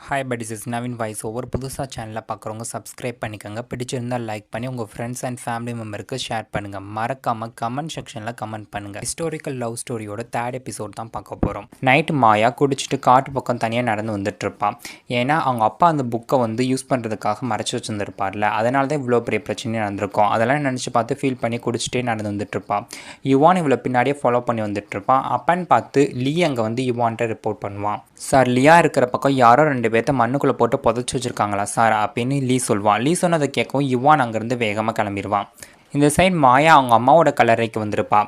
Hi but is Naveen voice ஒவ்வொரு புதுசாக சேனலில் பார்க்குறவங்க சப்ஸ்கிரைப் பண்ணிக்கோங்க. பிடிச்சிருந்தால் லைக் பண்ணி உங்கள் ஃப்ரெண்ட்ஸ் அண்ட் ஃபேமிலி மெம்பருக்கு ஷேர் பண்ணுங்கள். மறக்காமல் கமெண்ட் செக்ஷனில் கமெண்ட் பண்ணுங்கள். ஹிஸ்டாரிக்கல் லவ் ஸ்டோரியோட 3rd எபிசோட் தான் பார்க்க போகிறோம். நைட்டு மாயா குடிச்சிட்டு காட்டு பக்கம் தனியாக நடந்து வந்துட்டுருப்பான். ஏன்னா அவங்க அப்பா அந்த புக்கை வந்து யூஸ் பண்ணுறதுக்காக மறைச்சி வச்சுருந்துருப்பார்ல, அதனால தான் இவ்வளோ பெரிய பிரச்சனையும் நடந்திருக்கும். அதெல்லாம் நினச்சி பார்த்து ஃபீல் பண்ணி குடிச்சிட்டே நடந்து வந்துட்டுருப்பான். யுவான் இவ்வளோ பின்னாடியே ஃபாலோ பண்ணி வந்துட்டுருப்பான். அப்பன்னு பார்த்து லீ அங்கே வந்து யுவான்கிட்ட ரிப்போர்ட் பண்ணுவான். சார், லியா இருக்கிற பக்கம் யாரோ 2 பேர்த்த மண்ணுக்குள்ளே போட்டு புதைச்சி வச்சுருக்காங்களா சார் அப்படின்னு லீ சொல்வான். லீ சொன்னதை கேட்கவும் யுவான் அங்கேருந்து வேகமாக கிளம்பிடுவான். இந்த சைட் மாயா அவங்க அம்மாவோட கல்லறைக்கு வந்திருப்பா.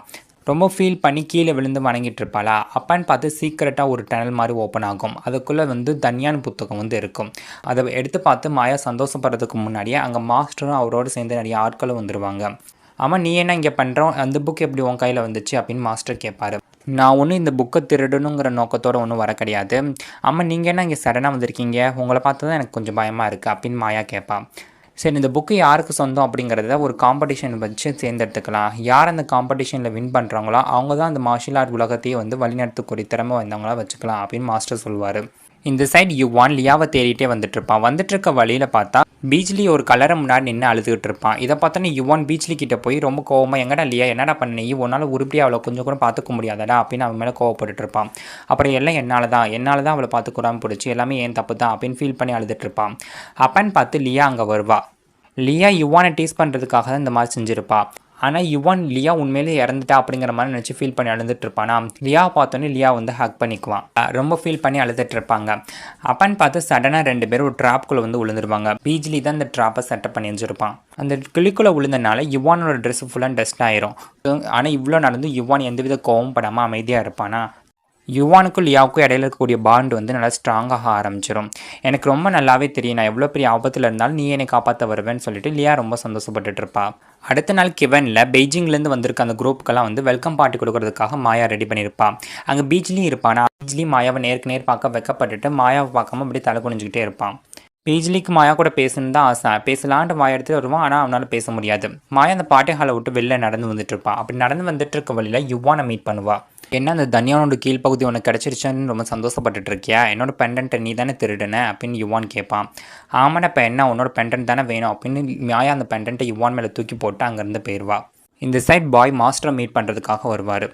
ரொம்ப ஃபீல் பண்ணி கீழே விழுந்து வணங்கிட்டு இருப்பாளா. அப்பான்னு பார்த்து சீக்கிரட்டாக ஒரு டனல் மாதிரி ஓப்பன் ஆகும். அதுக்குள்ளே வந்து தன்யான் புத்தகம் வந்து இருக்கும். அதை எடுத்து பார்த்து மாயா சந்தோஷப்படுறதுக்கு முன்னாடியே அங்கே மாஸ்டரும் அவரோடு சேர்ந்து நிறைய ஆட்களும் வந்துடுவாங்க. ஆமாம், நீ என்ன இங்கே பண்ணுறோம், அந்த புக் எப்படி உன் கையில் வந்துச்சு அப்படின்னு மாஸ்டர் கேட்பாரு. நான் ஒன்றும் இந்த புக்கை திருடணுங்கிற நோக்கத்தோடு ஒன்றும் வர கிடையாது. ஆமாம், நீங்கள் என்ன இங்கே சடனாக வந்திருக்கீங்க, உங்களை பார்த்து தான் எனக்கு கொஞ்சம் பயமாக இருக்குது அப்படின்னு மாயா கேட்பான். சரி, இந்த புக்கு யாருக்கு சொந்தம் அப்படிங்கிறத ஒரு காம்படிஷன் வச்சு தேர்ந்தெடுத்துக்கலாம். யார் அந்த காம்படிஷனில் வின் பண்ணுறாங்களோ அவங்க தான் அந்த மார்ஷியல் ஆர்ட் உலகத்தையே வந்து வழிநடத்தக்கூடிய திறமை வந்தவங்களாம் வச்சுக்கலாம் அப்படின்னு மாஸ்டர் சொல்லுவார். இந்த சைடு யுவான் லியாவை தேடிட்டே வந்துட்டுருப்பான். வந்துட்டுருக்க வழியில் பார்த்தா பீச்லி ஒரு கலரை முன்னாடி நின்று அழுதுகிட்டு இருப்பான். இதை பார்த்தோன்னே யுவான் பீச்லி கிட்டே போய் ரொம்ப கோவமாக, எங்கடா லியா, என்னடா பண்ணி உன்னால் உருப்படியாக அவளை கொஞ்சம் கூட பார்த்துக்க முடியாதடா அப்படின்னு அவன் மேலே கோவப்பட்டு இருப்பான். அப்புறம் எல்லாம் என்னால் தான் அவளை பார்த்துக்கூடாமல் பிடிச்சி எல்லாமே ஏன் தப்பு தான் அப்படின்னு ஃபீல் பண்ணி அழுதுட்டு இருப்பான். அப்பன்னு பார்த்து லியா அங்கே வருவா. லியா யுவானை டீஸ் பண்ணுறதுக்காக தான் இந்த மாதிரி செஞ்சுருப்பா. ஆனால் யுவான் லியா உண்மையிலே இறந்துட்டா அப்படிங்கிற மாதிரி நினச்சி ஃபீல் பண்ணி அழுதுட்டு இருப்பானா. லியா பார்த்தோன்னே லியா வந்து ஹக் பண்ணிக்குவான். ரொம்ப ஃபீல் பண்ணி அழுதுட்டு இருப்பாங்க. அப்பன்னு பார்த்து சடனாக 2 பேரும் ஒரு ட்ராப்குள்ளே வந்து விழுந்துருவாங்க. பீச்லி தான் இந்த ட்ராப்பை செட்டப் பண்ணி வச்சுருப்பான். அந்த கிளிக்குள்ளே விழுந்தனால யுவானோட ட்ரெஸ் ஃபுல்லாக டஸ்ட் ஆயிரும். ஆனால் இவ்வளோ நடந்து யுவான் எந்தவித கோவம் படாமல் அமைதியாக இருப்பானா. யுவானுக்கும் லியாவுக்கும் இடையில இருக்கக்கூடிய பாண்ட் வந்து நல்லா ஸ்ட்ராங்காக ஆரம்பிச்சிடும். எனக்கு ரொம்ப நல்லாவே தெரியும், நான் எவ்வளோ பெரிய ஆபத்தில் இருந்தாலும் நீ என்னை காப்பாற்ற வருவேன்னு சொல்லிட்டு லியா ரொம்ப சந்தோஷப்பட்டுட்டு இருப்பா. அடுத்த நாள் கிவனில் பெய்ஜிங்லேருந்து வந்திருக்க அந்த குரூப்புக்கெல்லாம் வந்து வெல்கம் பார்ட்டி கொடுக்கறதுக்காக மாயா ரெடி பண்ணியிருப்பான். அங்கே பீச்லேயும் இருப்பான். பீச்லி மாயாவை நேருக்கு நேர் பார்க்க வெக்கப்பட்டுட்டு மாயாவை பார்க்காம அப்படியே தலை குனிஞ்சிக்கிட்டே இருப்பான். பீச்லிக்கு மாயா கூட பேசணுன்னு தான் ஆசை. பேசலான்ட்டு மாயா எடுத்துகிட்டு வருவான். ஆனால் அவனால் பேச முடியாது. மாயா அந்த பார்ட்டி ஹாலை விட்டு வெளில நடந்து வந்துட்டு இருப்பான். அப்படி நடந்து வந்துட்டு இருக்க வழியில் யுவானை மீட் பண்ணுவாள். என்ன, அந்த தன்யானோட கீழ்ப்பகுதி உனக்கு கிடச்சிருச்சான்னு ரொம்ப சந்தோஷப்பட்டுட்டு இருக்கியா, என்னோட பெண்டன்ட்டை நீ தானே திருடுன அப்படின்னு யுவான் கேட்பான். ஆமாண்ணா, இப்போ என்ன உன்னோட பெண்டன்ட் தானே வேணும் அப்படின்னு மாயா அந்த பெண்டன்ட்டை யுவான் மேலே தூக்கி போட்டு அங்கேருந்து போயிடுவா. இந்த சைட் பாய் மாஸ்டரை மீட் பண்ணுறதுக்காக வருவார்.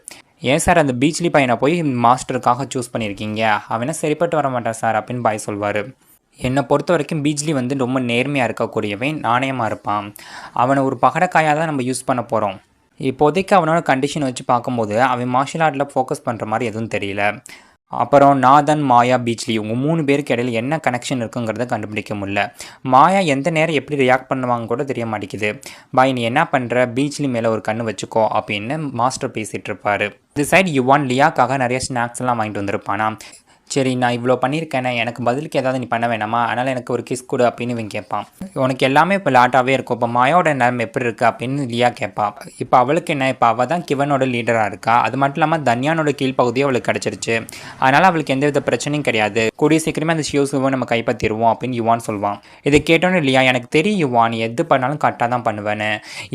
ஏன் சார், அந்த பீச்லி பையனை போய் மாஸ்டருக்காக சூஸ் பண்ணியிருக்கீங்க, அவனை சரிப்பட்டு வர மாட்டான் சார் அப்படின்னு பாய் சொல்வார். என்னை பொறுத்த வரைக்கும் பீச்லி வந்து ரொம்ப நேர்மையாக இருக்கக்கூடியவன், நாணயமாக இருப்பான். அவனை ஒரு பகடக்காயாக தான் நம்ம யூஸ் பண்ண போகிறோம். இப்போதைக்கு அவனோட கண்டிஷன் வச்சு பார்க்கும்போது அவன் மார்ஷியல் ஆர்ட்டில் ஃபோக்கஸ் பண்ணுற மாதிரி எதுவும் தெரியல. அப்புறம் நாதன், மாயா, பீச்லி இவங்க 3 பேருக்கு இடையில் என்ன கனெக்ஷன் இருக்குங்கிறத கண்டுபிடிக்க முடியல. மாயா எந்த நேரம் எப்படி ரியாக்ட் பண்ணுவாங்க கூட தெரிய மாட்டேங்குது. பாய், நீ என்ன பண்ணுற, பீச்லி மேலே ஒரு கண்ணு வச்சுக்கோ அப்படின்னு மாஸ்டர் பேசிகிட்டு இருப்பார். இந்த சைடு யுவான் லியாக்காக நிறைய ஸ்நாக்ஸ் எல்லாம் வாங்கிட்டு வந்திருப்பானா. சரி, நான் இவ்வளோ பண்ணியிருக்கேனே, எனக்கு பதிலுக்கு ஏதாவது நீ பண்ண வேணாமா, அதனால் எனக்கு ஒரு கிஸ் கொடு அப்படின்னு இவன் கேட்பான். உனக்கு எல்லாமே இப்போ லாட்டாகவே இருக்கும், இப்போ மாயாவோட நேரம் எப்படி இருக்குது அப்படின்னு லியா கேட்பா. இப்போ அவளுக்கு என்ன, இப்போ அவள் தான் கிவனோட லீடராக இருக்கா. அது மட்டும் இல்லாமல் தன்யானோட கீழ்ப்பகுதியும் அவளுக்கு கிடச்சிருச்சு. அதனால் அவளுக்கு எந்தவித பிரச்சனையும் கிடையாது. கூடிய சீக்கிரமே அந்த ஷியோசுவை நம்ம கைப்பற்றிடுவோம் அப்படின்னு யுவான் சொல்வான். இதை கேட்டோன்னு லியா, எனக்கு தெரியும் யுவான், எது பண்ணாலும் கரெக்டாக தான் பண்ணுவேன்னு,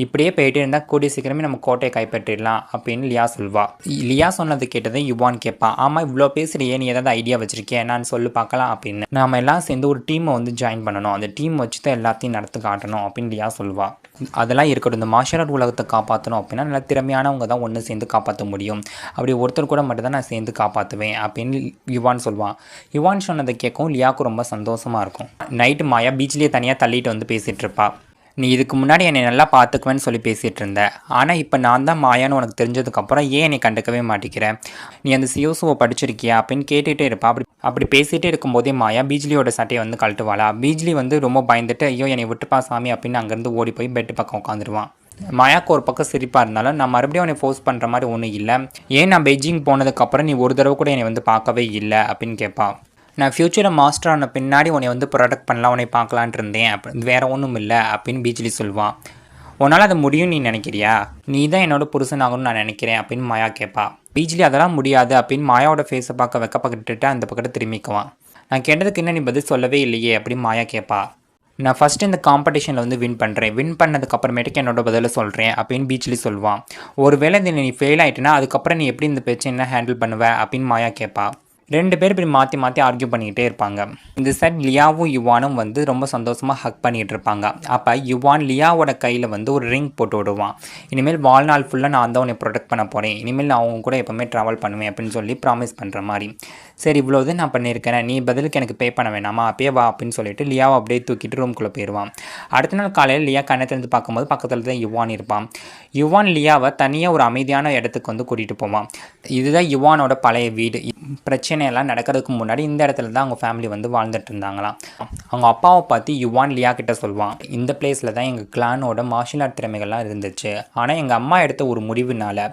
இப்படியே போயிட்டு இருந்தால் கூடிய சீக்கிரமே நம்ம கோட்டையை கைப்பற்றிடலாம் அப்படின்னு லியா சொல்வா. லியா சொன்னது கேட்டதை யுவான் கேட்பான். ஆமாம், இவ்வளோ பேசுகிறியே, நீ ஏதாவது ஐடியா வச்சிருக்கேன் என்னன்னு சொல்லி பார்க்கலாம் அப்படின்னு. நாம எல்லாம் சேர்ந்து ஒரு டீமை வந்து ஜாயின் பண்ணணும், அந்த டீம் வச்சு தான் எல்லாத்தையும் நடத்து காட்டணும் அப்படின்னு லியா சொல்வா. அதெல்லாம் இருக்கட்டும், இந்த மார்ஷியல் ஆர்ட் உலகத்தை காப்பாற்றணும் அப்படின்னா நல்லா திறமையானவங்க தான் ஒன்று சேர்ந்து காப்பாற்ற முடியும். அப்படி ஒருத்தர் கூட மட்டும் தான் நான் சேர்ந்து காப்பாற்றுவேன் அப்படின்னு யுவான் சொல்வான். யுவான் சொன்னதை கேட்கவும் லியாவுக்கு ரொம்ப சந்தோஷமாக இருக்கும். நைட்டு மாயா பீச்லேயே தனியாக தள்ளிட்டு வந்து பேசிகிட்டு இருப்பா. நீ இதுக்கு முன்னாடி என்னை நல்லா பார்த்துக்குவேன்னு சொல்லி பேசிகிட்டு இருந்த, ஆனால் இப்போ நான் தான் மாயான்னு உனக்கு தெரிஞ்சதுக்கப்புறம் ஏன் என்னை கண்டுக்கவே மாட்டேங்கிறேன், நீ அந்த சியோசுவை படிச்சிருக்கியா அப்படின்னு கேட்டுகிட்டே இருப்பா. அப்படி பேசிகிட்டே இருக்கும்போதே மாயா பீச்லியோட சட்டையை வந்து கழட்டுவாளா. பீச்லி வந்து ரொம்ப பயந்துட்டு, ஐயோ என்னை விட்டுப்பா சாமி அப்படின்னு அங்கேருந்து ஓடி போய் பெட்டு பக்கம் உட்காந்துருவான். மாயாவுக்கு ஒரு பக்கம் சிரிப்பாக இருந்தாலும், நான் மறுபடியும் அவனை ஃபோர்ஸ் பண்ணுற மாதிரி ஒன்றும் இல்லை, ஏன் நான் பெய்ஜிங் போனதுக்கப்புறம் நீ ஒரு தடவை கூட என்னை வந்து பார்க்கவே இல்லை அப்படின்னு கேட்பா. நான் ஃப்யூச்சரில் மாஸ்டர் ஆன பின்னாடி உன்னை வந்து ப்ரொடெக்ட் பண்ணலாம், உன்னை பார்க்கலான்ட்டு இருந்தேன், அப்படி வேறு ஒன்றும் இல்லை அப்படின்னு பீச்லி சொல்வான். உன்னால் அது முடியும்னு நீ நினைக்கிறியா, நீ தான் என்னோட புருஷனாகணும்னு நான் நினைக்கிறேன் அப்படின்னு மாயா கேட்பா. பீச்லி அதெல்லாம் முடியாது அப்படின்னு மாயாவோட ஃபேஸை பார்க்க வெக்கப்பட்டுட்டு அந்த பக்கத்தை திரும்பிக்குவான். நான் கேட்டதுக்கு இன்னும் நீ பதில் சொல்லவே இல்லையே அப்படின்னு மாயா கேட்பா. நான் ஃபஸ்ட்டு இந்த காம்படிஷனில் வந்து வின் பண்ணுறேன், வின் பண்ணதுக்கப்புறமேட்டுக்கு என்னோட பதிலை சொல்கிறேன் அப்படின்னு பீச்லி சொல்வான். ஒருவேளை நீ ஃபெயில் ஆகிட்டேன்னா அதுக்கப்புறம் நீ எப்படி இந்த பிரச்சனை ஹேண்டில் பண்ணுவ அப்படின்னு மாயா கேட்பா. 2 பேர் இப்படி மாற்றி மாற்றி ஆர்கியூ பண்ணிக்கிட்டே இருப்பாங்க. இந்த சைட் லியாவும் யுவானும் வந்து ரொம்ப சந்தோஷமாக ஹக் பண்ணிகிட்டு இருப்பாங்க. அப்போ யுவான் லியாவோட கையில் வந்து ஒரு ரிங் போட்டு விடுவான். இனிமேல் வாழ்நாள் ஃபுல்லாக நான் தான் உன்னை ப்ரொடெக்ட் பண்ண போகிறேன், இனிமேல் நான் அவங்க கூட எப்போவுமே ட்ராவல் பண்ணுவேன் அப்படின்னு சொல்லி ப்ராமிஸ் பண்ணுற மாதிரி. சரி இவ்வளோது நான் பண்ணியிருக்கேன், நீ பதிலுக்கு எனக்கு பே பண்ண வேணாமா, அப்பயே வா அப்படின்னு சொல்லிட்டு லியாவை அப்படியே தூக்கிட்டு ரூம்குள்ளே போயிடுவான். அடுத்த நாள் காலையில் லியா கண்ணை திறந்து பார்க்கும்போது பக்கத்தில் தான் யுவான் இருப்பான். யுவான் லியாவை தனியாக ஒரு அமைதியான இடத்துக்கு வந்து கூட்டிகிட்டு போவான். இதுதான் யுவானோட பழைய வீடு. பிரச்சனையெல்லாம் நடக்கிறதுக்கு முன்னாடி இந்த இடத்துல தான் அவங்க ஃபேமிலி வந்து வாழ்ந்துட்டு இருந்தாங்களாம். அவங்க அப்பாவை பார்த்து யுவான் லியா கிட்ட சொல்லுவான், இந்த பிளேஸில் தான் எங்கள் கிளானோட மார்ஷியல் ஆர்ட் திறமைகள்லாம் இருந்துச்சு. ஆனால் எங்கள் அம்மா எடுத்த ஒரு முடிவுனால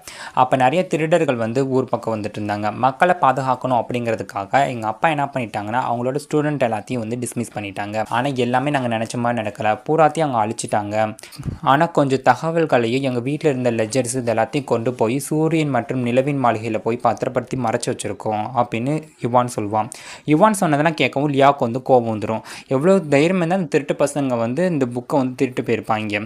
அப்போ நிறைய திருடர்கள் வந்து ஊர் பக்கம் வந்துட்டு இருந்தாங்க. மக்களை பாதுகாக்கணும் அப்படிங்கிறதுக்காக எங்கள் அப்பா என்ன பண்ணிட்டாங்கன்னா அவங்களோட ஸ்டூடெண்ட் எல்லாத்தையும் வந்து டிஸ்மிஸ் பண்ணிட்டாங்க. ஆனால் எல்லாமே நாங்கள் நினச்ச மாதிரி நடக்கலை, பூராத்தையும் அவங்க அழிச்சிட்டாங்க. ஆனால் கொஞ்சம் தகவல்களையும் எங்கள் வீட்டில் இருந்த லெஜர்ஸ் இது எல்லாத்தையும் கொண்டு போய் சூரியன் மற்றும் நிலவின் மாளிகையில் போய் பத்திரப்படுத்தி மறைச்சி வச்சுருக்கோம் அப்படின்னு யுவான் சொல்லுவான். யுவான் சொன்னதெல்லாம் கேட்கவும் லியாவுக்கு வந்து கோபம் வந்துடும். எவ்வளோ தைரியம் இருந்தால் அந்த திருட்டு பசங்க வந்து இந்த புக்கை வந்து திருட்டு போயிருப்பாங்க.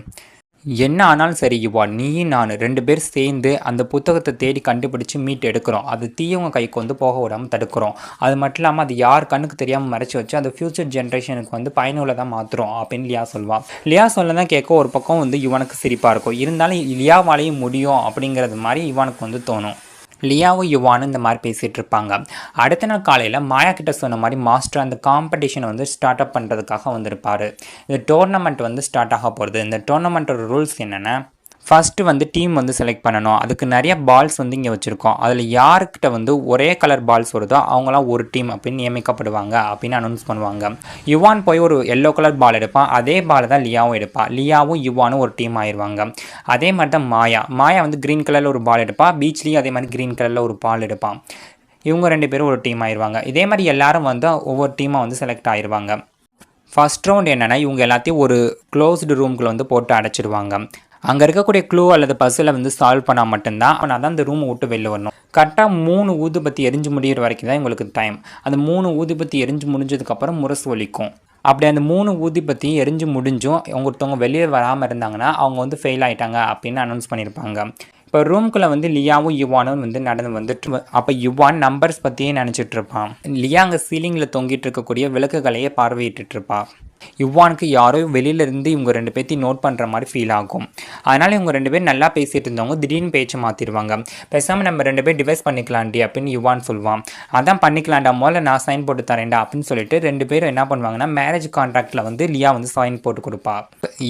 என்ன ஆனாலும் சரி யுவான், நீயும் நான் 2 பேர் சேர்ந்து அந்த புத்தகத்தை தேடி கண்டுபிடிச்சி மீட் எடுக்கிறோம். அது தீயவங்க கைக்கு வந்து போக விடாமல் தடுக்கிறோம். அது மட்டும் இல்லாமல் அது யார் கண்ணுக்கு தெரியாமல் மறைச்சி வச்சு அந்த ஃப்யூச்சர் ஜென்ரேஷனுக்கு வந்து பயனுள்ளதாக மாற்றுறோம் அப்படின்னு லியா சொல்வாள். லியா சொல்ல தான் கேட்க ஒரு பக்கம் வந்து யுவானுக்கு சிரிப்பாக இருக்கும். இருந்தாலும் லியாவாலேயும் முடியும் அப்படிங்கிறது மாதிரி யுவானுக்கு வந்து தோணும். லியாவும் யுவானும் இந்த மாதிரி பேசிகிட்டு இருப்பாங்க. அடுத்த நாள் காலையில் மாயா கிட்ட சொன்ன மாதிரி மாஸ்டர் அந்த காம்படிஷனை வந்து ஸ்டார்ட் அப் பண்ணுறதுக்காக வந்திருப்பார். இந்த டோர்னமெண்ட் வந்து ஸ்டார்ட் ஆக போகிறது. இந்த டோர்னமெண்ட்டோட ரூல்ஸ் என்னென்னா, ஃபஸ்ட்டு வந்து டீம் வந்து செலக்ட் பண்ணணும். அதுக்கு நிறைய பால்ஸ் வந்து இங்கே வச்சுருக்கோம். அதில் யாருக்கிட்ட வந்து ஒரே கலர் பால்ஸ் வருதோ அவங்களாம் ஒரு டீம் அப்படின்னு நியமிக்கப்படுவாங்க அப்படின்னு அனௌன்ஸ் பண்ணுவாங்க. யுவான் போய் ஒரு எல்லோ கலர் பால் எடுப்பான். அதே பால் தான் லியாவும் எடுப்பாள். லியாவும் யுவானும் ஒரு டீம் ஆயிடுவாங்க. அதே மாதிரி தான் மாயா வந்து க்ரீன் கலரில் ஒரு பால் எடுப்பாள். பீச்லேயும் அதே மாதிரி க்ரீன் கலரில் ஒரு பால் எடுப்பான். இவங்க 2 பேரும் ஒரு டீம் ஆயிடுவாங்க. இதே மாதிரி எல்லாரும் வந்து ஒவ்வொரு டீமாக வந்து செலக்ட் ஆயிடுவாங்க. ஃபஸ்ட் ரவுண்ட் என்னென்னா இவங்க எல்லாத்தையும் ஒரு க்ளோஸ்டு ரூம்குள்ளே வந்து போட்டு அடைச்சிடுவாங்க. அங்கே இருக்கக்கூடிய க்ளூ அல்லது பஸ்ஸில் வந்து சால்வ் பண்ணால் மட்டும்தான் ஆனால் தான் அந்த ரூமை விட்டு வெளில வரணும். கரெக்டாக 3 ஊதுபத்தி எரிஞ்சு முடிகிற வரைக்கும் தான் உங்களுக்கு டைம். அந்த 3 ஊதுபத்தி எரிஞ்சு முடிஞ்சதுக்கப்புறம் முரசு ஒலிக்கும். அப்படி அந்த 3 ஊதுபத்தி எரிஞ்சு முடிஞ்சும் ஒருத்தவங்க வெளியே வராமல் இருந்தாங்கன்னா அவங்க வந்து ஃபெயில் ஆகிட்டாங்க அப்படின்னு அனௌன்ஸ் பண்ணியிருப்பாங்க. இப்போ ரூம்குள்ளே வந்து லியாவும் யுவானும் வந்து நடந்து வந்துட்டு அப்போ யுவான் நம்பர்ஸ் பற்றியே நினச்சிட்டு இருப்பான். லியா அங்கே சீலிங்கில் தொங்கிட்டு இருக்கக்கூடிய விளக்குகளையே பார்வையிட்டு இருப்பாள். யுவானுக்கு யாரோ வெளியிலேருந்து இவங்க 2 பேர்த்தையும் நோட் பண்ணுற மாதிரி ஃபீல் ஆகும். அதனால் இவங்க 2 பேர் நல்லா பேசிகிட்டு இருந்தவங்க திடீர்னு பேச்சை மாற்றிடுவாங்க. பேசாமல் நம்ம 2 பேர் டிவைஸ் பண்ணிக்கலாண்டி அப்படின்னு யுவான் சொல்லுவான். அதான் பண்ணிக்கலாண்டா, முதல்ல நான் சைன் போட்டு தரேன்டா அப்படின்னு சொல்லிட்டு 2 பேரும் என்ன பண்ணுவாங்கன்னா மேரேஜ் கான்ட்ராக்டில் வந்து லியா வந்து சைன் போட்டு கொடுப்பா.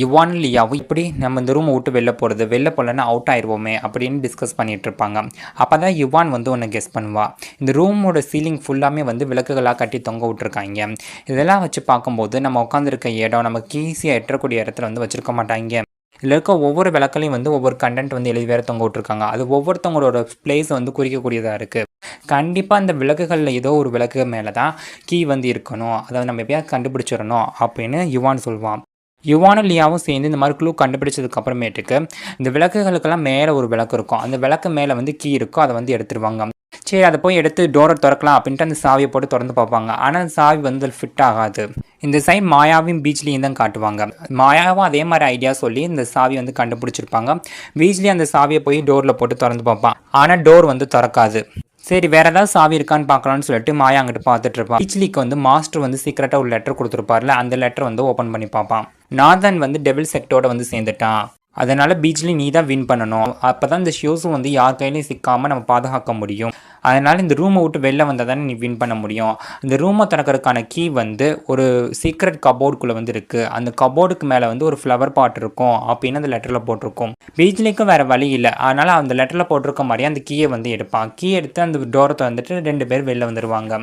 யுவான் லியாவும் இப்படி நம்ம இந்த ரூமை விட்டு வெளில போகிறது, வெளில போகலன்னா அவுட் ஆயிடுவோமே அப்படின்னு டிஸ்கஸ் பண்ணிகிட்டு இருப்பாங்க. அப்போ தான் யுவான் வந்து ஒன்று கெஸ் பண்ணுவாள். இந்த ரூமோட சீலிங் ஃபுல்லாமே வந்து விளக்குகளாக கட்டி தொங்க விட்டுருக்காங்க. இதெல்லாம் வச்சு பார்க்கும்போது நம்ம உட்காந்துருக்க இடம் நமக்கு ஈஸியாக எட்டக்கூடிய இடத்துல வந்து வச்சுருக்க மாட்டாங்க. இதில் இருக்க ஒவ்வொரு விளக்கலையும் வந்து ஒவ்வொரு கண்டென்ட் வந்து எழுதி வேறு தொங்க விட்டுருக்காங்க. அது ஒவ்வொருத்தவங்களோட பிளேஸ் வந்து குறிக்கக்கூடியதாக இருக்குது. கண்டிப்பாக அந்த விளக்குகளில் ஏதோ ஒரு விளக்கு மேலே தான் கீ வந்து இருக்கணும், அதை நம்ம எப்படியாவது கண்டுபிடிச்சிடணும் அப்படின்னு யுவான் சொல்லுவான். யுவானும் லியாவும் சேர்ந்து இந்த மாதிரி க்ளூ கண்டுபிடிச்சதுக்கு அப்புறமேட்டுக்கு இந்த விளக்குகளுக்கெல்லாம் மேலே ஒரு விளக்கு இருக்கும். அந்த விளக்கு மேலே வந்து கீ இருக்கும், அதை வந்து எடுத்துருவாங்க. சரி அதை போய் எடுத்து டோரை திறக்கலாம் அப்படின்ட்டு அந்த சாவியை போட்டு திறந்து பார்ப்பாங்க. ஆனால் அந்த சாவி வந்து ஃபிட் ஆகாது. இந்த சைட் மாயாவையும் பீச்லேயும் தான் காட்டுவாங்க. மாயாவும் அதே மாதிரி ஐடியா சொல்லி இந்த சாவி வந்து கண்டுபிடிச்சிருப்பாங்க. பீச்லேயும் அந்த சாவியை போய் டோரில் போட்டு திறந்து பார்ப்பான். ஆனால் டோர் வந்து திறக்காது. சரி வேறு ஏதாவது சாவி இருக்கான்னு பார்க்கலான்னு சொல்லிட்டு மாயா அங்கிட்டு பார்த்துட்டு இருப்பான். பீச்லிக்கு வந்து மாஸ்டர் வந்து சீக்கிரட்டாக ஒரு லெட்டர் கொடுத்துருப்பார்ல, அந்த லெட்டர் வந்து ஓப்பன் பண்ணி பார்ப்பான். நாதன் வந்து டெவில் செக்டோட வந்து சேர்ந்துட்டான், அதனால் பீச்லி நீ தான் வின் பண்ணணும், அப்போ தான் இந்த ஷோஸும் வந்து யார் கையிலையும் சிக்காமல் நம்ம பாதுகாக்க முடியும். அதனால் இந்த ரூமை விட்டு வெளில வந்தால் தானே நீ வின் பண்ண முடியும். இந்த ரூமை திறக்கிறதுக்கான கீ வந்து ஒரு சீக்ரெட் கபோர்டுக்குள்ளே வந்து இருக்குது. அந்த கபோர்டுக்கு மேலே வந்து ஒரு ஃப்ளவர் பாட் இருக்கும் அப்படின்னு அந்த லெட்டரில் போட்டிருக்கும். பீச்லிக்கும் வேறு வழி இல்லை, அதனால் அந்த லெட்டரில் போட்டிருக்க மாதிரியே அந்த கீயை வந்து எடுப்பான். கீ எடுத்து அந்த டோரத்தை வந்துட்டு 2 பேர் வெளில வந்துடுவாங்க.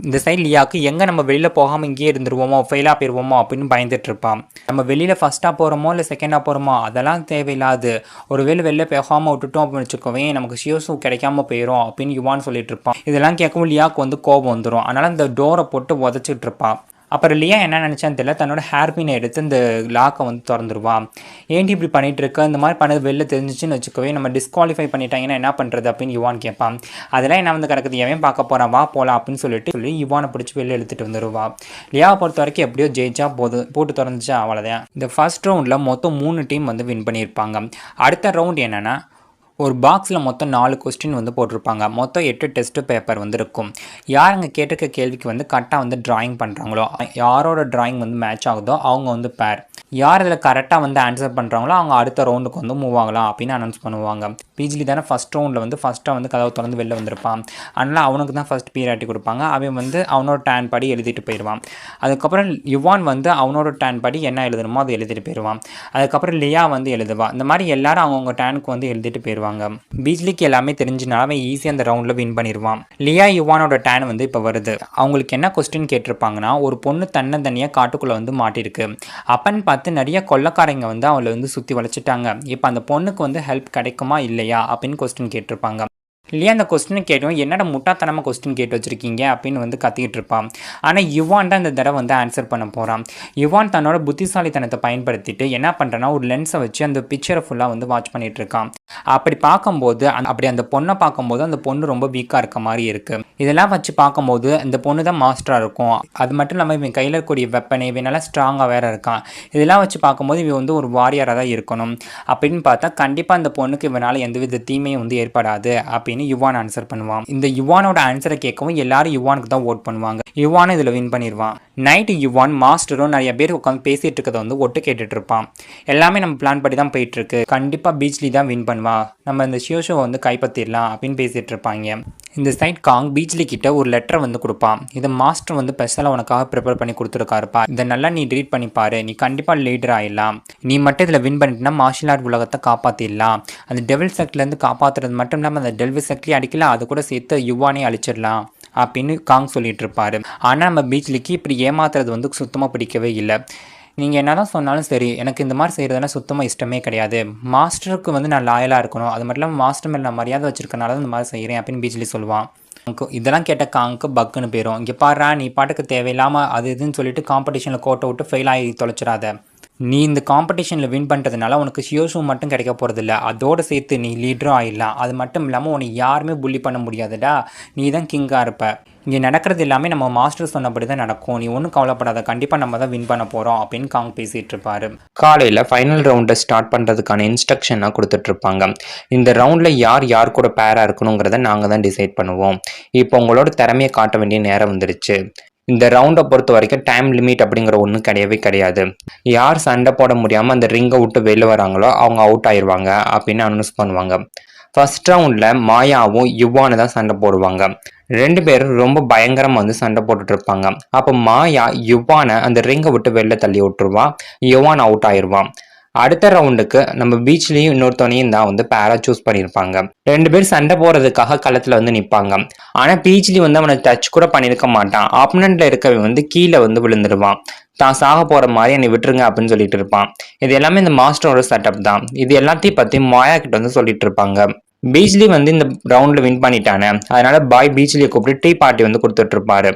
இந்த சைட் லியாவுக்கு எங்கே நம்ம வெளியில் போகாமல் இங்கேயே இருந்துருவோமோ, ஃபெயிலாக போயிடுவோமோ அப்படின்னு பயந்துட்டு இருப்பான். நம்ம வெளியில் ஃபஸ்ட்டாக போகிறோமோ இல்லை செகண்டாக போகிறோமோ அதெல்லாம் தேவையில்லாது, ஒருவேளை வெளில போகாமல் விட்டுட்டோம் அப்படின்னு வச்சுக்கோவே நமக்கு ஷியோஸும் கிடைக்காம போயிடும் அப்படின்னு யுவான் சொல்லிட்டு இருப்பான். இதெல்லாம் கேட்கவும் லியாவுக்கு வந்து கோபம் வந்துடும். அதனால் அந்த டோரை போட்டு உதச்சிட்டு இருப்பான். அப்புறம் லியா என்ன நினச்சான்னு தெரியல, தன்னோட ஹேர்பினை எடுத்து இந்த லாக்கை வந்து திறந்துருவான். ஏன்டி இப்படி பண்ணிகிட்டு இருக்க, இந்த மாதிரி பண்ணது வெளில தெரிஞ்சிச்சுன்னு வச்சுக்கவே நம்ம டிஸ்குவாலிஃபை பண்ணிட்டாங்கன்னா என்ன பண்ணுறது அப்படின்னு யுவான் கேட்பான். அதெல்லாம் என்ன வந்து கிடக்குது, எவன் பார்க்க போகிறான், வா போகலாம் அப்படின்னு சொல்லி யுவானை பிடிச்சி வெளில எடுத்துகிட்டு வந்துடுவா. லியாவை பொறுத்த வரைக்கும் எப்படியோ ஜெயிச்சா போட்டு திறந்துச்சா அவ்வளோதான். இந்த ஃபர்ஸ்ட் ரவுண்டில் மொத்தம் 3 டீம் வந்து வின் பண்ணியிருப்பாங்க. அடுத்த ரவுண்ட் என்னென்னா ஒரு பாக்ஸில் மொத்தம் 4 கொஸ்டின் வந்து போட்டிருப்பாங்க. மொத்தம் 8 டெஸ்ட் பேப்பர் வந்து இருக்கும். யார் அங்கே கேட்டிருக்க கேள்விக்கு வந்து கரெக்டாக வந்து டிராயிங் பண்ணுறாங்களோ, யாரோட டிராயிங் வந்து மேட்ச் ஆகுதோ அவங்க வந்து பேர். யார் இதில் கரெக்டாக வந்து ஆன்சர் பண்ணுறாங்களோ அவங்க அடுத்த ரவுண்டுக்கு வந்து மூவ் ஆகலாம் அப்படின்னு அனௌன்ஸ் பண்ணுவாங்க. பிஜிலி தானே ஃபஸ்ட் ரவுண்டில் வந்து ஃபஸ்ட்டாக வந்து கதவை திறந்து வெளில வந்திருப்பான். அதனால் அவனுக்கு தான் ஃபஸ்ட் பீரியாரிட்டி கொடுப்பாங்க. அவன் வந்து அவனோட டேன் படி எழுதிட்டு போயிடுவான். அதுக்கப்புறம் யுவான் வந்து அவனோட டேன் படி என்ன எழுதணுமோ அதை எழுதிட்டு போயிடுவான். அதுக்கப்புறம் லியா வந்து எழுதுவான். இந்த மாதிரி எல்லாரும் அவங்கவுங்க டேனுக்கு வந்து எழுதிட்டு போயிடுவாங்க. பீஜ்லிக்கு எல்லாமே தெரிஞ்சுனால அவன் ஈஸியாக அந்த ரவுண்டில் வின் பண்ணிடுவான். லியா யுவானோட டேன் வந்து இப்போ வருது. அவங்களுக்கு என்ன கொஸ்டின் கேட்டிருப்பாங்கன்னா, ஒரு பொண்ணு தனியாக காட்டுக்குள்ளே வந்து மாட்டிருக்கு. அப்பன்னு பார்த்து நிறைய கொள்ளைக்காரங்க வந்து அவளை வந்து சுற்றி வளைச்சிட்டாங்க. இப்போ அந்த பொண்ணுக்கு வந்து ஹெல்ப் கிடைக்குமா இல்லையா அப்படின்னு கொஸ்டின் கேட்டிருப்பாங்க. இல்லையா அந்த கொஸ்டினை கேட்டோம், என்னடா முட்டாத்தனமாக கொஸ்டின் கேட்டு வச்சுருக்கீங்க அப்படின்னு வந்து கத்திக்கிட்டு இருப்பான். ஆனால் யுவான் தான் இந்த தடவை வந்து ஆன்சர் பண்ண போகிறான். யுவான் தன்னோட புத்திசாலித்தனத்தை பயன்படுத்திட்டு என்ன பண்ணுறான்னா, ஒரு லென்ஸை வச்சு அந்த பிக்சரை ஃபுல்லாக வந்து வாட்ச் பண்ணிட்டு இருக்கான். அப்படி பார்க்கும்போது அந்த பொண்ணை பார்க்கும்போது அந்த பொண்ணு ரொம்ப வீக்காக இருக்க மாதிரி இருக்குது. இதெல்லாம் வச்சு பார்க்கும்போது இந்த பொண்ணு தான் மாஸ்டராக இருக்கும். அது மட்டும் இல்லாமல் இவன் கையில் இருக்கக்கூடிய வெப்பனை இவன் நல்லா ஸ்ட்ராங்காக வேறு இருக்கான். இதெல்லாம் வச்சு பார்க்கும்போது இவன் வந்து ஒரு வாரியராக தான் இருக்கணும் அப்படின்னு பார்த்தா கண்டிப்பாக அந்த பொண்ணுக்கு இவனால் எந்தவித தீமையும் வந்து ஏற்படாது அப்படின்னு யுவான் ஆன்சர் பண்ணுவான். இந்த யுவானோட ஆன்சரை கேட்கவும் எல்லாரும் யுவானுக்கு தான் ஓட் பண்ணுவாங்க. யுவான் இதில் வின் பண்ணிடுவான். நைட்டு யுவான் மாஸ்டரும் நிறைய பேர் உட்காந்து பேசிட்டு இருக்கிறத வந்து ஒட்டு கேட்டுட்டு இருப்பான். எல்லாமே நம்ம பிளான் படி தான் போயிட்டு இருக்கு. கண்டிப்பாக பீச்லி தான் வின் பண்ணுவா. நம்ம இந்த ஷியோஷோவை வந்து கைப்பற்றிடலாம் அப்படின்னு பேசிட்டு இருப்பாங்க. இந்த சைட் காங் பீச்லி கிட்ட ஒரு லெட்டர் வந்து கொடுப்பான். இதை மாஸ்டர் வந்து ஸ்பெஷலாக உனக்காக ப்ரிப்பேர் பண்ணி கொடுத்துருக்காருப்பா. இதை நல்லா நீ ரீட் பண்ணி பாரு. நீ கண்டிப்பாக லீடர் ஆகிடலாம். நீ மட்டும் இதில் வின் பண்ணிட்டுனா மார்ஷியல் ஆர்ட் உலகத்தை காப்பாற்றிடலாம். அந்த டெவில் செக்ட்லேருந்து காப்பாற்றுறது மட்டும் இல்லாமல் அந்த டெவில் செக்ட்லேயே அடிக்கலாம், அது கூட சேர்த்து யுவானே அழிச்சிடலாம் அப்படின்னு காங் சொல்லிட்டு இருப்பாரு. ஆனால் நம்ம பீச்லிக்கு இப்படி ஏமாத்துறது வந்து சுத்தமாக பிடிக்கவே இல்லை. நீங்கள் என்ன தான் சொன்னாலும் சரி, எனக்கு இந்த மாதிரி செய்கிறதுனா சுத்தமாக இஷ்டமே கிடையாது. மாஸ்டருக்கு வந்து நான் லாயலாக இருக்கணும். அது மட்டும் இல்லாமல் மாஸ்டர் மேலே நான் மரியாதை வச்சிருக்கனால தான் இந்த மாதிரி செய்கிறேன் அப்படின்னு பீச்லி சொல்லுவான். இதெல்லாம் கேட்ட காங்க்கு பக்குன்னு போயிடும். இங்கே பாடுறா, நீ பாட்டுக்கு தேவையில்லாமல் அது இதுன்னு சொல்லிட்டு காம்படிஷனில் கோட்டை விட்டு ஃபெயில் ஆகி தொலைச்சிடாத. நீ இந்த காம்படிஷனில் வின் பண்ணுறதுனால உனக்கு ஷியோஷூ மட்டும் கிடைக்க போகிறதில்ல, அதோடு சேர்த்து நீ லீடரும் ஆகிடலாம். அது மட்டும் இல்லாமல் உன்னை யாருமே புள்ளி பண்ண முடியாதுடா. நீ தான் கிங்காக இருப்ப. இங்கே நடக்கிறது எல்லாமே நம்ம மாஸ்டர் சொன்னபடி தான் நடக்கும். நீ ஒன்றும் கவலைப்படாத, கண்டிப்பாக நம்ம தான் வின் பண்ண போகிறோம் அப்படின்னு காங் பேசிகிட்டு இருப்பாரு. காலையில் ஃபைனல் ரவுண்டை ஸ்டார்ட் பண்ணுறதுக்கான இன்ஸ்ட்ரக்ஷனாக கொடுத்துட்ருப்பாங்க. இந்த ரவுண்டில் யார் கூட பேராக இருக்கணுங்கிறத நாங்கள் தான் டிசைட் பண்ணுவோம். இப்போ உங்களோட திறமையை காட்ட வேண்டிய நேரம் வந்துருச்சு. இந்த ரவுண்டை பொறுத்த வரைக்கும் டைம் லிமிட் அப்படிங்கிற ஒன்றும் கிடையாது. யார் சண்டை போட முடியாமல் அந்த ரிங்கை விட்டு வெளில வராங்களோ அவங்க அவுட் ஆயிடுவாங்க அப்படின்னு அனௌன்ஸ் பண்ணுவாங்க. ஃபர்ஸ்ட் ரவுண்டில் மாயாவும் யுவானு தான் சண்டை போடுவாங்க. 2 பேரும் ரொம்ப பயங்கரமாக வந்து சண்டை போட்டுட்டு இருப்பாங்க. அப்போ மாயா யுவானை அந்த ரிங்கை விட்டு வெளில தள்ளி விட்டுருவான். யுவான் அவுட் ஆயிடுவான். அடுத்த ரவுண்டுக்கு நம்ம பீச்லேயும் இன்னொருத்தவனையும் தான் வந்து பேரா சூஸ் பண்ணியிருப்பாங்க. 2 பேர் சண்டை போடுறதுக்காக களத்தில் வந்து நிற்பாங்க. ஆனால் பீச்லி வந்து அவனை டச் கூட பண்ணியிருக்க மாட்டான். ஆப்பனண்ட்ல இருக்கவன் வந்து கீழே வந்து விழுந்துருவான். தான் சாக போகிற மாதிரி என்னை விட்டுருங்க அப்படின்னு சொல்லிட்டு இருப்பான். இது எல்லாமே இந்த மாஸ்டரோட செட்டப் தான். இது எல்லாத்தையும் பற்றி மாயா கிட்ட வந்து சொல்லிட்டு இருப்பாங்க. பீச்லி வந்து இந்த ரவுண்டில் வின் பண்ணிட்டானே, அதனால பாய் பீச்லியை கூப்பிட்டு டீ பார்ட்டி வந்து கொடுத்துட்டு இருப்பாரு.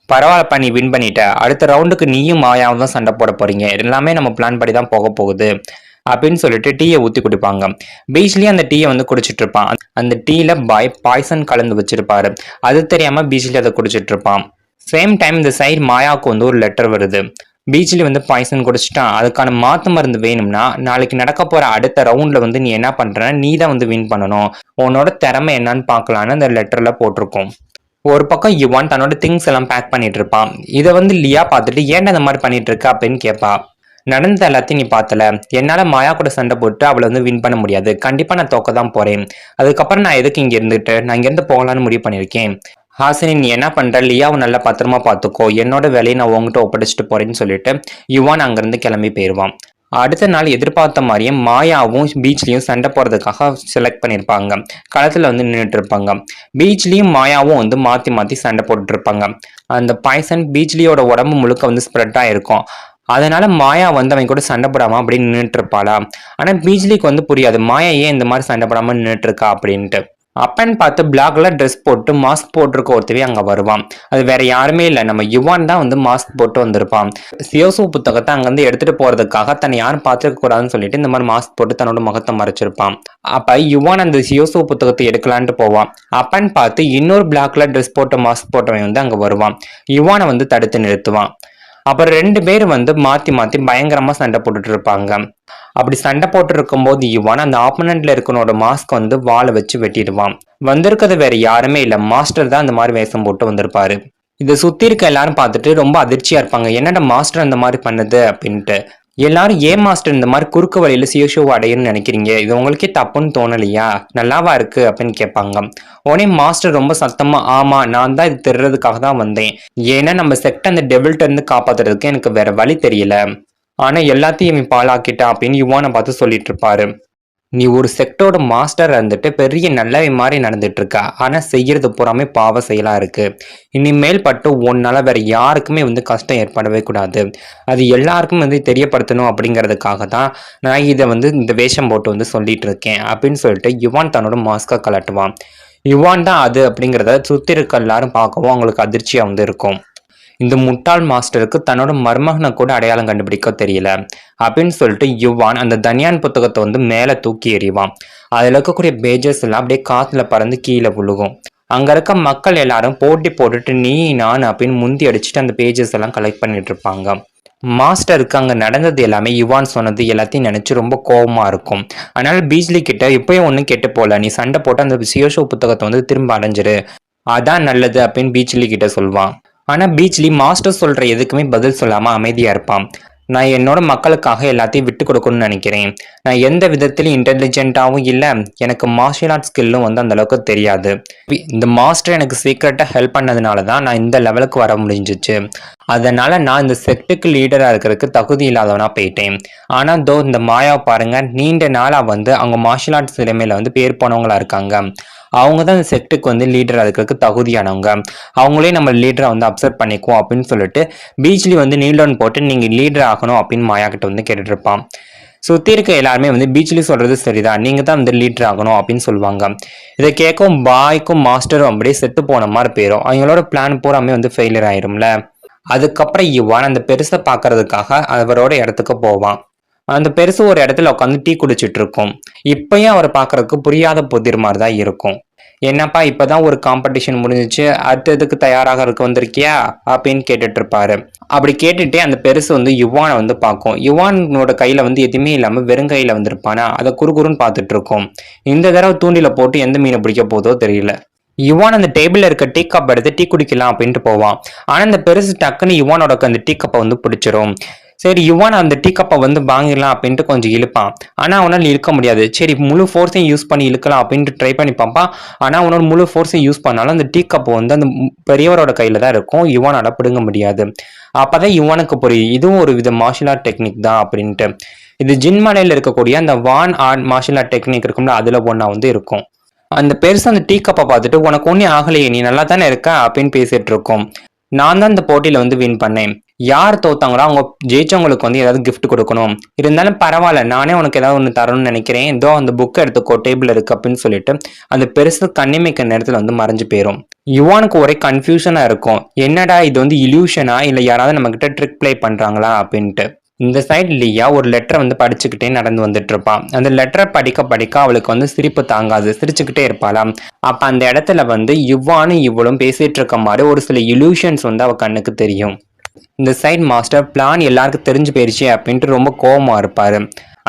பரவாயில்லப்பா, நீ வின் பண்ணிட்ட. அடுத்த ரவுண்டுக்கு நீயும் மாயாவும் தான் சண்டை போட போறீங்க. எல்லாமே நம்ம பிளான் படி தான் போக போகுது அப்படின்னு சொல்லிட்டு டீயை ஊற்றி குடிப்பாங்க. பீச்லி அந்த டீயை வந்து குடிச்சிட்டு இருப்பான். அந்த டீல பாய் பாய்சன் கலந்து வச்சிருப்பாரு. அது தெரியாம பீச்லி அதை குடிச்சிட்டு இருப்பான். சேம் டைம் இந்த சைடு மாயாவுக்கு வந்து ஒரு லெட்டர் வருது. பீச்லி வந்து பாய்சன் குடிச்சிட்டான், அதுக்கான மாத்து மருந்து வேணும்னா நாளைக்கு நடக்க போற அடுத்த ரவுண்ட்ல வந்து நீ என்ன பண்றன்னா நீ தான் வந்து வின் பண்ணணும். உன்னோட திறமை என்னன்னு பார்க்கலான்னு அந்த லெட்டர்ல போட்டிருக்கோம். ஒரு பக்கம் யுவான் தன்னோட திங்ஸ் எல்லாம் பேக் பண்ணிட்டு இருப்பான். இதை வந்து லியா பார்த்துட்டு ஏன்டா இந்த மாதிரி பண்ணிட்டு இருக்க அப்படின்னு கேட்பா. நடந்த எல்லாத்தையும் நீ பார்த்தல, என்னால் மாயா கூட சண்டை போட்டு அவளை வந்து வின் பண்ண முடியாது. கண்டிப்பாக நான் தோக்க தான் போகிறேன். அதுக்கப்புறம் நான் எதுக்கு இங்கே இருந்துட்டு நான் இங்கேருந்து போகலான்னு முடிவு பண்ணியிருக்கேன். ஹாசினி, நீ என்ன பண்ணுற? லியாவை நல்லா பத்திரமா பார்த்துக்கோ. என்னோட வேலையை நான் உங்ககிட்ட ஒப்படைச்சிட்டு போகிறேன்னு சொல்லிட்டு யுவான் அங்கேருந்து கிளம்பி போயிடுவான். அடுத்த நாள் எதிர்பார்த்த மாதிரியே மாயாவும் பீச்லேயும் சண்டை போகிறதுக்காக செலக்ட் பண்ணியிருப்பாங்க. களத்தில் வந்து நின்றுட்டு இருப்பாங்க. பீச்லேயும் மாயாவும் வந்து மாற்றி சண்டை போட்டுட்டு இருப்பாங்க. அந்த பாய்சன் பீச்லியோட உடம்பு முழுக்க வந்து ஸ்ப்ரெட் ஆகிருக்கும். அதனால மாயா வந்து அவன் கூட சண்டை போடாமல் அப்படின்னு நின்றுட்டு இருப்பாளா. ஆனால் பீச்லிக்கு வந்து புரியாது மாயா ஏன் இந்த மாதிரி சண்டை போடாமல் நின்றுட்டு இருக்கா அப்படின்ட்டு. அப்பன்னு பார்த்து பிளாக்ல ட்ரெஸ் போட்டு மாஸ்க் போட்டிருக்க ஒருத்தவே அங்கே வருவான். அது வேற யாருமே இல்லை, நம்ம யுவான் தான் வந்து மாஸ்க் போட்டு வந்திருப்பான். சியோசு புத்தகத்தை அங்கேருந்து எடுத்துட்டு போறதுக்காக தன்னை யாரும் பார்த்துருக்க கூடாதுன்னு சொல்லிட்டு இந்த மாதிரி மாஸ்க் போட்டு தன்னோட முகத்தை மறைச்சிருப்பான். அப்ப யுவான் அந்த சியோசு புத்தகத்தை எடுக்கலான்ட்டு போவான். அப்பன்னு பார்த்து இன்னொரு பிளாக்ல ட்ரெஸ் போட்ட மாஸ்க் போட்டவன் வந்து அங்கே வருவான். யுவானை வந்து தடுத்து நிறுத்துவான். அப்புறம் 2 பேர் வந்து மாத்தி மாத்தி பயங்கரமா சண்டை போட்டுட்டு இருப்பாங்க. அப்படி சண்டை போட்டு இருக்கும்போது யுவான் அந்த ஆப்போனன்ட்ல இருக்கனோட மாஸ்க் வந்து வாள வச்சு வெட்டிடுவான். வந்திருக்கிறது வேற யாருமே இல்ல, மாஸ்டர் தான் அந்த மாதிரி வேஷம் போட்டு வந்திருப்பாரு. இத சுத்தி இருக்க எல்லாரும் பார்த்துட்டு ரொம்ப அதிர்ச்சியா இருப்பாங்க. என்னடா மாஸ்டர் அந்த மாதிரி பண்ணுது அப்படின்ட்டு. எல்லாரும் ஏன் மாஸ்டர் இந்த மாதிரி குறுக்கு வழியில சியோஷோவை அடையணும்னு நினைக்கிறீங்க? இது உங்களுக்கே தப்புன்னு தோணலையா? நல்லாவா இருக்கு அப்படின்னு கேட்பாங்க. உடனே மாஸ்டர் ரொம்ப சத்தமா, ஆமா நான் தான் இது திருடுறதுக்காக தான் வந்தேன். ஏன்னா நம்ம செக்ட் அந்த டெவில்ட்ட இருந்து காப்பாத்துறதுக்கு எனக்கு வேற வழி தெரியல. ஆனா எல்லாத்தையும் இவன் பாழாக்கிட்டான் அப்படின்னு யுவானை பார்த்து சொல்லிட்டு இருப்பாரு. நீ ஒரு செக்டோட மாஸ்டர் இருந்துட்டு பெரிய நல்லவன் மாதிரி நடந்துட்டு இருக்க. ஆனா செய்யறது பூராமே பாவ செயலா இருக்கு. இனிமேல் பட்டு உன்னால வேற யாருக்குமே வந்து கஷ்டம் ஏற்படவே கூடாது. அது எல்லாருக்கும் வந்து தெரியப்படுத்தணும் அப்படிங்கிறதுக்காக தான் நான் இதை வந்து இந்த வேஷம் போட்டு வந்து சொல்லிட்டு இருக்கேன் அப்படின்னு சொல்லிட்டு யுவான் தன்னோட மாஸ்கை கலட்டுவான். யுவான் தான் அது அப்படிங்கிறத சுத்தி இருக்க எல்லாரும் பார்க்கவும் அவங்களுக்கு அதிர்ச்சியா வந்து இருக்கும். இந்த முட்டாள் மாஸ்டருக்கு தன்னோட மருமகனை கூட அடையாளம் கண்டுபிடிக்க தெரியல அப்படின்னு சொல்லிட்டு யுவான் அந்த தனியான் புத்தகத்தை வந்து மேல தூக்கி எறிவான். அதுல இருக்கக்கூடிய பேஜஸ் எல்லாம் அப்படியே காத்துல பறந்து கீழே விழுகும். அங்க இருக்க மக்கள் எல்லாரும் போட்டி போட்டுட்டு நீ நான் அப்படின்னு முந்தி அடிச்சுட்டு அந்த பேஜஸ் எல்லாம் கலெக்ட் பண்ணிட்டு இருப்பாங்க. மாஸ்டருக்கு அங்க நடந்தது எல்லாமே யுவான் சொன்னது எல்லாத்தையும் நினைச்சு ரொம்ப கோபமா இருக்கும். அதனால பீச்லி கிட்ட இப்பயும் ஒன்னும் கெட்டு போல, நீ சண்டை போட்டு அந்த சியோஷோ புத்தகத்தை வந்து திரும்ப அடைஞ்சிரு, அதான் நல்லது அப்படின்னு பீச்லி கிட்ட சொல்வான். ஆனா பீச்லி மாஸ்டர் சொல்ற எதுக்குமே பதில் சொல்லாம அமைதியா இருப்பான். நான் என்னோட மக்களுக்காக எல்லாத்தையும் விட்டு கொடுக்கணும்னு நினைக்கிறேன். நான் எந்த விதத்திலும் இன்டெலிஜென்ட்டாவும் இல்லை, எனக்கு மார்ஷியல் ஆர்ட் ஸ்கில்லும் வந்து அந்த அளவுக்கு தெரியாது. இந்த மாஸ்டர் எனக்கு சீக்கிரட்டா ஹெல்ப் பண்ணதுனால தான் நான் இந்த லெவலுக்கு வர முடிஞ்சிச்சு. அதனால நான் இந்த செக்டுக்கு லீடரா இருக்கிறதுக்கு தகுதி இல்லாதவனா போயிட்டேன். ஆனா இந்த மாயாவை பாருங்க, நீண்ட நாளா வந்து அவங்க மார்ஷியல் ஆர்ட்ஸ் திறமையில வந்து பேர் போனவங்களா இருக்காங்க. அவங்க தான் இந்த செக்டுக்கு வந்து லீடரா இருக்கிறதுக்கு தகுதியானவங்க. அவங்களே நம்ம லீடரா வந்து அப்சர்வ் பண்ணிக்குவோம் அப்படின்னு சொல்லிட்டு பீச்லி வந்து நீல் டவுன் போட்டு நீங்க லீடர் ஆகணும் அப்படின்னு மாயா கிட்ட வந்து கேட்டுட்டு இருப்பான். சுத்தி இருக்க எல்லாருமே வந்து பீச்லி சொல்றது சரிதான், நீங்க தான் வந்து லீடர் ஆகணும் அப்படின்னு சொல்லுவாங்க. இதை கேட்கும் பாய்க்கும் மாஸ்டரும் அப்படியே செத்து போன மாதிரி போயிடும். அவங்களோட பிளான் பூராமே வந்து ஃபெயிலியர் ஆயிரும்ல. அதுக்கப்புறம் யுவான் அந்த பெருசை பாக்குறதுக்காக அவரோட இடத்துக்கு போவான். அந்த பெருசு ஒரு இடத்துல உட்காந்து டீ குடிச்சிட்டு இருக்கும். இப்பயும் அவர் பாக்குறதுக்கு புரியாத புதிர் மாதிரி தான் இருக்கும். என்னப்பா இப்பதான் ஒரு காம்படிஷன் முடிஞ்சிச்சு, அடுத்ததுக்கு தயாராக இருக்க வந்திருக்கியா அப்படின்னு கேட்டுட்டு இருப்பாரு. அப்படி கேட்டுட்டே அந்த பெருசு வந்து யுவானை வந்து பார்க்கும். யுவானோட கையில வந்து எதுவுமே இல்லாம வெறுங்கையில வந்திருப்பானா, அதை குறுகுறுன்னு பார்த்துட்டு இருக்கும். இந்த தடவை தூண்டில போட்டு எந்த மீனை பிடிக்க போதோ தெரியல. யுவான் அந்த டேபிள்ல இருக்க டீ கப் எடுத்து டீ குடிக்கலாம் அப்படின்ட்டு போவான். ஆனா அந்த பெருசு டக்குன்னு யுவானோட அந்த டீ கப்பை வந்து பிடிச்சிரும். சரி யுவான் அந்த டீ கப்பை வந்து வாங்கிடலாம் அப்படின்ட்டு கொஞ்சம் இழுப்பான். ஆனா அவனால இழுக்க முடியாது. சரி முழு ஃபோர்ஸையும் யூஸ் பண்ணி இழுக்கலாம் அப்படின்ட்டு ட்ரை பண்ணி பார்ப்பான். ஆனா அவனோட முழு ஃபோர்ஸையும் யூஸ் பண்ணாலும் அந்த டீ கப் வந்து அந்த பெரியவரோட கையில தான் இருக்கும். யுவானால பிடுங்க முடியாது. அப்பதான் யுவானுக்கு புரியும் இதுவும் ஒரு வித மார்ஷியல் ஆர்ட் டெக்னிக் தான் அப்படின்ட்டு. இது ஜின்மலையில இருக்கக்கூடிய அந்த வான் ஆர்ட் மார்ஷியல் ஆர்ட் டெக்னிக் இருக்கும்ல, அதுல ஒன்னா வந்து இருக்கும். அந்த பெருசு அந்த டீ கப்பை பார்த்துட்டு உனக்கு ஒன்னும் ஆகலையே, நீ நல்லா தானே இருக்க அப்படின்னு பேசிட்டு இருக்கோம். நான் தான் இந்த போட்டியில வந்து வின் பண்ணேன். யார் தோத்தாங்களோ அவங்க ஜெயிச்சவங்களுக்கு வந்து ஏதாவது கிஃப்ட் கொடுக்கணும். இருந்தாலும் பரவாயில்ல, நானே உனக்கு ஏதாவது ஒன்று தரணும்னு நினைக்கிறேன். ஏதோ அந்த புக்கை எடுத்துக்கோ, டேபிள் இருக்கு அப்படின்னு சொல்லிட்டு அந்த பெருசு கண்ணிமைக்க நேரத்துல வந்து மறைஞ்சு போயிரும். யுவானுக்கு ஒரே கன்ஃபியூஷனா இருக்கும். என்னடா இது வந்து இல்யூஷனா இல்ல யாராவது நம்ம கிட்ட ட்ரிக் பிளே பண்றாங்களா அப்படின்ட்டு. இந்த சைடு லியா ஒரு லெட்டரை வந்து படிச்சுக்கிட்டே நடந்து வந்துட்டு இருப்பான். அந்த லெட்டரை படிக்க படிக்க அவளுக்கு வந்து சிரிப்பு தாங்காது, சிரிச்சுக்கிட்டே இருப்பாளாம். அப்ப அந்த இடத்துல வந்து யுவானும் இவளும் பேசிட்டு இருக்க மாதிரி ஒரு சில இல்யூஷன்ஸ் வந்து அவ கண்ணுக்கு தெரியும். இந்த சைட் மாஸ்டர் பிளான் எல்லாருக்கும் தெரிஞ்சு போயிருச்சு அப்படின்ட்டு ரொம்ப கோபமா இருப்பாரு.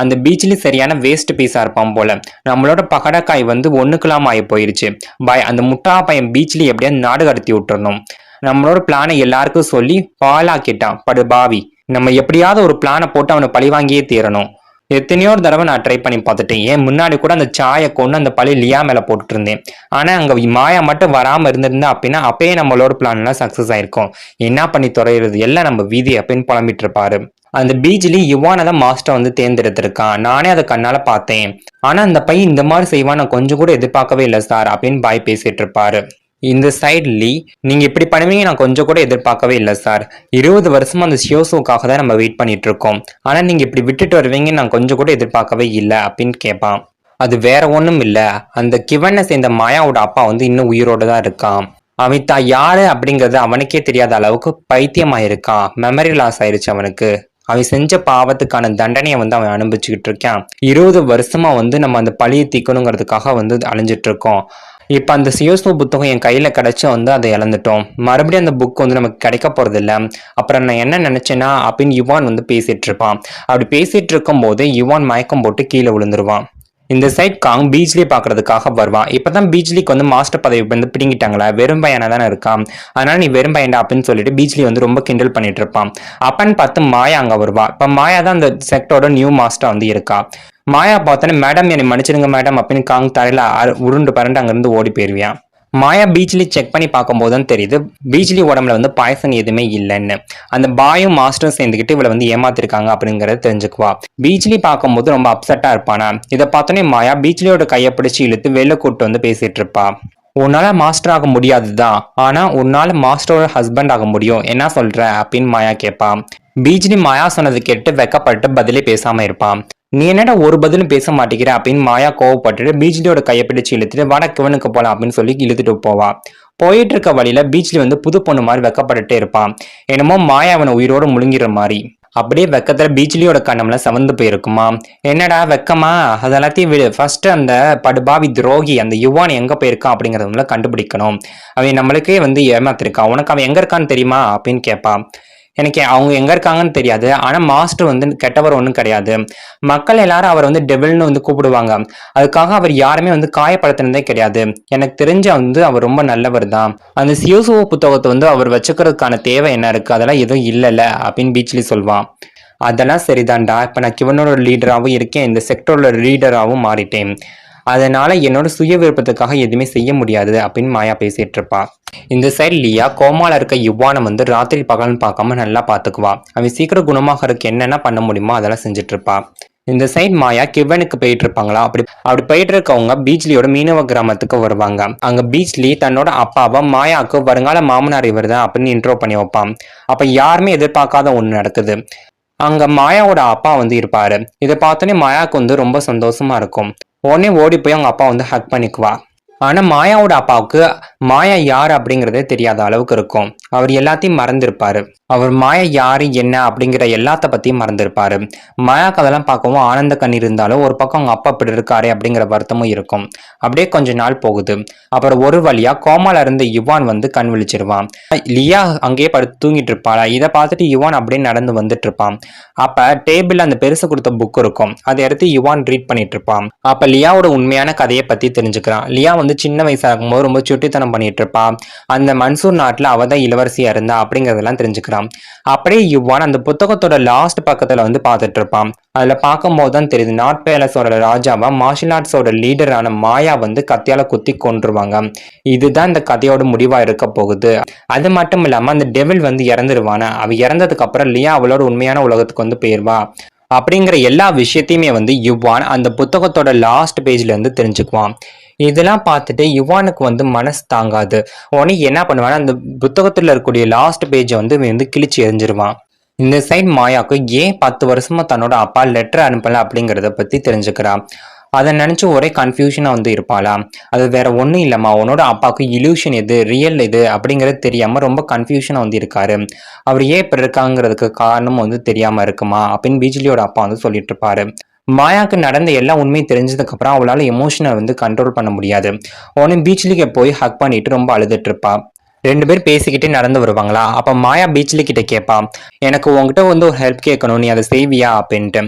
அந்த பீச்ல சரியான வேஸ்ட் பீஸா இருப்பான் போல. நம்மளோட பகடக்காய் வந்து ஒண்ணுக்கெல்லாம் ஆகி போயிருச்சு. பாய் அந்த முட்டா பையன் பீச்ல எப்படியாவது நாடு கடத்தி விட்டுறணும். நம்மளோட பிளானை எல்லாருக்கும் சொல்லி பாலாக்கிட்டான் படு பாவி. நம்ம எப்படியாவது ஒரு பிளானை போட்டு அவனை பழி வாங்கியே தீரணும். எத்தனையோ தடவை நான் ட்ரை பண்ணி பார்த்துட்டேன். ஏன் முன்னாடி கூட அந்த சாயை கொண்டு அந்த பழி லியா மேல போட்டுட்டு இருந்தேன். ஆனா அங்க மாயா மட்டும் வராம இருந்திருந்தா அப்படின்னா அப்பயே நம்மளோட பிளான் எல்லாம் சக்சஸ் ஆயிருக்கும். என்ன பண்ணி துறையிறது எல்லாம் நம்ம வீதி அப்படின்னு புலம்பிட்டு இருப்பாரு. அந்த பீச்ல யுவானை தான் மாஸ்டர் வந்து தேர்ந்தெடுத்திருக்கான். நானே அதை கண்ணால பார்த்தேன். ஆனா அந்த பையன் இந்த மாதிரி செய்வான் நான் கொஞ்சம் கூட எதிர்பார்க்கவே இல்லை சார் அப்படின்னு பாய் பேசிட்டு இருப்பாரு. இந்த சைட்லி நீங்க இப்படி பண்ணுவீங்க நான் கொஞ்சம் கூட எதிர்பார்க்கவே இல்லை சார். 20 வருஷமா அந்த ஷியோஸுக்காக தான் நம்ம வெயிட் பண்ணிட்டு இருக்கோம். ஆனா நீங்க இப்படி விட்டுட்டு வருவீங்க நான் கொஞ்சம் கூட எதிர்பார்க்கவே இல்லை அப்படின்னு கேட்பான். அது வேற ஒண்ணும் இல்ல, அந்த கிவனை சேர்ந்த மாயாவோட அப்பா வந்து இன்னும் உயிரோட தான் இருக்கான். அவன் தான் யாரு அப்படிங்கறது அவனுக்கே தெரியாத அளவுக்கு பைத்தியமாயிருக்கான். மெமரி லாஸ் ஆயிருச்சு அவனுக்கு. அவன் செஞ்ச பாவத்துக்கான தண்டனையை வந்து அவன் அனுபவிச்சுக்கிட்டு இருக்கான். 20 வருஷமா வந்து நம்ம அந்த பழியை தீக்கணுங்கிறதுக்காக வந்து அழிஞ்சிட்டு இருக்கோம். இப்போ அந்த சியோசோ புத்தகம் என் கையில கிடைச்சு வந்து அதை இழந்துட்டோம். மறுபடியும் அந்த புக் வந்து நமக்கு கிடைக்க போறதில்ல. அப்புறம் நான் என்ன நினைச்சேன்னா அப்படின்னு யுவான் வந்து பேசிட்டு இருப்பான். அப்படி பேசிட்டு இருக்கும்போது யுவான் மயக்கம் போட்டு கீழே விழுந்துருவான். இந்த சைட் காங் பீச்லி பாக்குறதுக்காக வருவான். இப்பதான் பீச்லிக்கு வந்து மாஸ்டர் பதவி வந்து பிடிங்கிட்டாங்களா, வெறும் பையனா தானே இருக்கான், அதனால நீ வெறும் பையன்டா அப்படின்னு சொல்லிட்டு பீச்லி வந்து ரொம்ப கிண்டல் பண்ணிட்டு இருப்பான். அப்பன்னு பார்த்து மாயா அங்க வருவா. இப்ப மாயா தான் அந்த செக்டோட நியூ மாஸ்டர் வந்து இருக்கா. மாயா பார்த்தோன்னே மேடம் என்னை மன்னிச்சிடுங்க மேடம் அப்படின்னு காங் தரையில உருண்டு பரண்டு அங்கிருந்து ஓடி போயிருவியான். மாயா பீச்லி செக் பண்ணி பார்க்கும்போது தான் தெரியுது பீச்லி உடம்புல வந்து பாய்சன் எதுவுமே இல்லைன்னு. அந்த பாயும் மாஸ்டரும் சேர்ந்துக்கிட்டு இவளை வந்து ஏமாத்திருக்காங்க அப்படிங்கறத தெரிஞ்சுக்குவா. பீச்லி பார்க்கும்போது ரொம்ப அப்செட்டா இருப்பானா. இதை பார்த்தோன்னே மாயா பீச்லியோட கையை பிடிச்சி இழுத்து வெளில கூட்டு வந்து பேசிட்டு இருப்பா. உன்னால மாஸ்டர் ஆக முடியாதுதான், ஆனா உன்னால மாஸ்டரோட ஹஸ்பண்ட் ஆக முடியும், என்ன சொல்ற அப்படின்னு மாயா கேட்பா. பீச்லி மாயா சொன்னது கேட்டு வெக்கப்பட்டு பதிலே பேசாம இருப்பான். நீ என்னடா ஒரு பதிலும் பேச மாட்டேங்கிற அப்படின்னு மாயா கோவப்பட்டுட்டு பீச்லியோட கையை பிடிச்சு இழுத்துட்டு வடக்குவனுக்கு போலாம் அப்படின்னு சொல்லி இழுத்துட்டு போவா. போயிட்டு இருக்க வழியில பீச்லி வந்து புது பொண்ணு மாதிரி வெக்கப்பட்டுட்டே இருப்பான். என்னமோ மாயா அவனை உயிரோடு முழுங்கிற மாதிரி. அப்படியே வெக்கத்துல பீச்லியோட கண்ணம்ல செவந்து போயிருக்குமா. என்னடா வெக்கமா, அது எல்லாத்தையும் விடு, ஃபர்ஸ்ட் அந்த படுபாவி துரோகி அந்த யுவான் எங்க போயிருக்கான் அப்படிங்கறதுல கண்டுபிடிக்கணும். அவன் நம்மளுக்கே வந்து ஏமாத்திருக்கான், உனக்கு அவன் எங்க இருக்கான்னு தெரியுமா அப்படின்னு கேட்பா. எனக்கு அவங்க எங்க இருக்காங்கன்னு தெரியாது, ஆனா மாஸ்டர் வந்து கெட்டவர் ஒன்றும் கிடையாது. மக்கள் எல்லாரும் அவர் வந்து டெவில்னு வந்து கூப்பிடுவாங்க. அதுக்காக அவர் யாருமே வந்து காயப்படுத்தினதே கிடையாது. எனக்கு தெரிஞ்ச வந்து அவர் ரொம்ப நல்லவர் தான். அந்த சியோசுவோ புத்தகத்தை வந்து அவர் வச்சுக்கிறதுக்கான தேவை என்ன இருக்கு, அதெல்லாம் எதுவும் இல்லைல்ல அப்படின்னு பீச்லி சொல்வான். அதெல்லாம் சரிதான்டா, இப்ப நான் கிவனோட லீடராகவும் இருக்கேன், இந்த செக்டரோட லீடராகவும் மாறிட்டேன், அதனால என்னோட சுய விருப்பத்துக்காக எதுவுமே செய்ய முடியாது அப்படின்னு மாயா பேசிட்டு இருப்பா. இந்த சைடு லியா கோமால இருக்க யுவானை வந்து ராத்திரி பகல்னு பார்க்காம நல்லா பாத்துக்குவா. அவன் சீக்கிரம் குணமாகறதுக்கு என்னென்ன பண்ண முடியுமோ அதெல்லாம் செஞ்சுட்டு இருப்பா. இந்த சைட் மாயா கிவனுக்கு போயிட்டு இருப்பாங்களா. அப்படி போயிட்டு இருக்கவங்க பீச்லியோட மீனவ கிராமத்துக்கு வருவாங்க. அங்க பீச்லி தன்னோட அப்பாவை மாயாவுக்கு வருங்கால மாமனார் இவர் தான் அப்படின்னு இன்ட்ரோ பண்ணி வைப்பான். அப்ப யாருமே எதிர்பார்க்காத ஒண்ணு நடக்குது. அங்க மாயாவோட அப்பா வந்து இருப்பாரு. இதை பார்த்தோன்னே மாயாவுக்கு வந்து ரொம்ப சந்தோஷமா இருக்கும். உடனே ஓடி போய் அவங்க அப்பா வந்து ஹக் பண்ணிக்குவா. ஆனா மாயாவோட அப்பாவுக்கு மாயா யாரு அப்படிங்கறதே தெரியாத அளவுக்கு இருக்கும். அவர் எல்லாத்தையும் மறந்திருப்பாரு. அவர் மாயா யாரு என்ன அப்படிங்கிற எல்லாத்த பத்தியும் மறந்திருப்பாரு. மாயாக்கு அதெல்லாம் பார்க்கவும் ஆனந்த கண்ணீர் இருந்தாலும் ஒரு பக்கம் அவங்க அப்பா இப்படி இருக்காரு அப்படிங்கிற வருத்தமும் இருக்கும். அப்படியே கொஞ்ச நாள் போகுது. அப்புறம் ஒரு வழியா கோமால இருந்து யுவான் வந்து கண் விழிச்சிருவான். லியா அங்கேயே படுத்து தூங்கிட்டு இருப்பாளா. இதை பார்த்துட்டு யுவான் அப்படியே நடந்து வந்துட்டு இருப்பான். அப்ப டேபிள் அந்த பெருசு கொடுத்த புக் இருக்கும், அதை எடுத்து யுவான் ரீட் பண்ணிட்டு இருப்பான். அப்ப லியாவோட உண்மையான கதையை பத்தி தெரிஞ்சுக்கிறான். லியா வந்து சின்ன வயசா இருக்கும்போது ரொம்ப சுட்டித்தனம் பண்ணிட்டு இருப்பா. அந்த மன்சூர் நாட்டுல அவதான் இளவரசியா இருந்தா அப்படிங்கறதெல்லாம் தெரிஞ்சுக்கிறான். அப்படியே யுவான் அந்த புத்தகத்தோட லாஸ்ட் பக்கத்துல வந்து பார்த்துட்டு இருப்பான். அதுல பார்க்கும் போதுதான் தெரியுது நார்த் பேலஸோட ராஜாவா மார்ஷல் ஆர்ட்ஸோட லீடரான மாயா வந்து கத்தியால குத்தி கொன்றுவாங்க. இதுதான் இந்த கதையோட முடிவா இருக்க போகுது. அது மட்டும் இல்லாம அந்த டெவில் வந்து இறந்துருவானா. அவ இறந்ததுக்கு அப்புறம் லியா அவளோட உண்மையான உலகத்துக்கு வந்து போயிருவா. அப்படிங்கிற எல்லா விஷயத்தையுமே வந்து யுவான் அந்த புத்தகத்தோட லாஸ்ட் பேஜ்ல இருந்து தெரிஞ்சுக்குவான். இதெல்லாம் பார்த்துட்டு யுவானுக்கு வந்து மனசு தாங்காது. உடனே என்ன பண்ணுவான்னா அந்த புத்தகத்துல இருக்கக்கூடிய லாஸ்ட் பேஜை வந்து கிழிச்சு எரிஞ்சிருவான். இந்த சைட் மாயாவுக்கு ஏன் 10 வருஷமா தன்னோட அப்பா லெட்டர் அனுப்பல அப்படிங்கறத பத்தி தெரிஞ்சுக்கிறான். அதை நினைச்சு ஒரே கன்ஃபியூஷனா வந்து இருப்பாளா. அது வேற ஒண்ணும் இல்லம்மா, உன்னோட அப்பாவுக்கு இல்யூஷன் எது ரியல் எது அப்படிங்கறது தெரியாம ரொம்ப கன்ஃபியூஷனா வந்து இருக்காரு. அவர் ஏன் இப்ப இருக்காங்கிறதுக்கு காரணம் வந்து தெரியாம இருக்குமா அப்படின்னு பீச்லியோட அப்பா வந்து சொல்லிட்டு இருப்பாரு. மாயாக்கு நடந்த எல்லா உண்மையும் தெரிஞ்சதுக்கு அப்புறம் அவளால எமோஷனை வந்து கண்ட்ரோல் பண்ண முடியாது. உடனே பீச்லிக்கு போய் ஹக் பண்ணிட்டு ரொம்ப அழுதுட்டு இருப்பா. 2 பேர் பேசிக்கிட்டே நடந்து வருவாங்களா. அப்ப மாயா பீச்லி கிட்ட கேட்பா, எனக்கு உங்ககிட்ட வந்து ஒரு ஹெல்ப் கேட்கணும், நீ அதை செய்வியா அப்படின்ட்டு.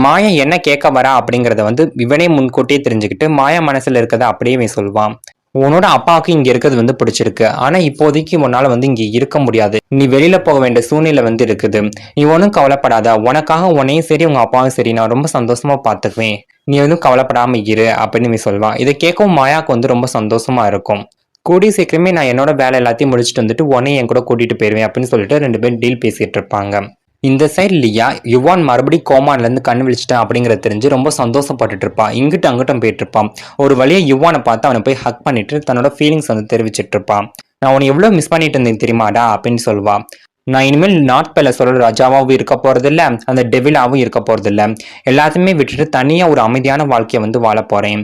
மாயா என்ன கேட்க வரா அப்படிங்கறத வந்து இவனே முன்கூட்டியே தெரிஞ்சுக்கிட்டு மாயா மனசுல இருக்கதை அப்படியே சொல்வான். உன்னோட அப்பாவுக்கு இங்க இருக்கிறது வந்து பிடிச்சிருக்கு, ஆனா இப்போதைக்கு உன்னால வந்து இங்க இருக்க முடியாது, நீ வெளியில போக வேண்டிய சூழ்நிலை வந்து இருக்குது, நீ ஒன்னும் கவலைப்படாத, உனக்காக உன்னையும் சரி உங்க அப்பாவும் சரி நான் ரொம்ப சந்தோஷமா பாத்துக்குவேன், நீ வந்து கவலைப்படாம இரு அப்படின்னு சொல்வான். இதை கேட்கவும் மாயாவுக்கு வந்து ரொம்ப சந்தோஷமா இருக்கும். கூடிய சீக்கிரமே நான் என்னோட வேலை எல்லாத்தையும் முடிச்சுட்டு வந்துட்டு உன்னையும் என் கூட கூட்டிட்டு போயிருவேன் அப்படின்னு சொல்லிட்டு 2 பேரும் டீல் பேசிட்டு இருப்பாங்க. இந்த சைடு லியா யுவான் மறுபடியும் கோமான்ல இருந்து கண்ணு விழிச்சிட்டான் அப்படிங்கறத தெரிஞ்சு ரொம்ப சந்தோஷப்பட்டுட்டு இருப்பான். இங்கிட்டு அங்கிட்டும் போயிட்டு இருப்பான். ஒரு வழியா யுவானை பார்த்து அவனை போய் ஹக் பண்ணிட்டு தன்னோட ஃபீலிங்ஸ் வந்து தெரிவிச்சிட்டு இருப்பான். நான் உன்னை எவ்வளவு மிஸ் பண்ணிட்டு இருந்தேன் தெரியுமாடா அப்படின்னு சொல்லுவான். நான் இனிமேல் நார்த் பேலஸோட ராஜாவாகவும் இருக்க போறது இல்ல, அந்த டெவிலாவும் இருக்க போறது இல்ல, எல்லாத்தையுமே விட்டுட்டு தனியா ஒரு அமைதியான வாழ்க்கையை வந்து வாழ போறேன்.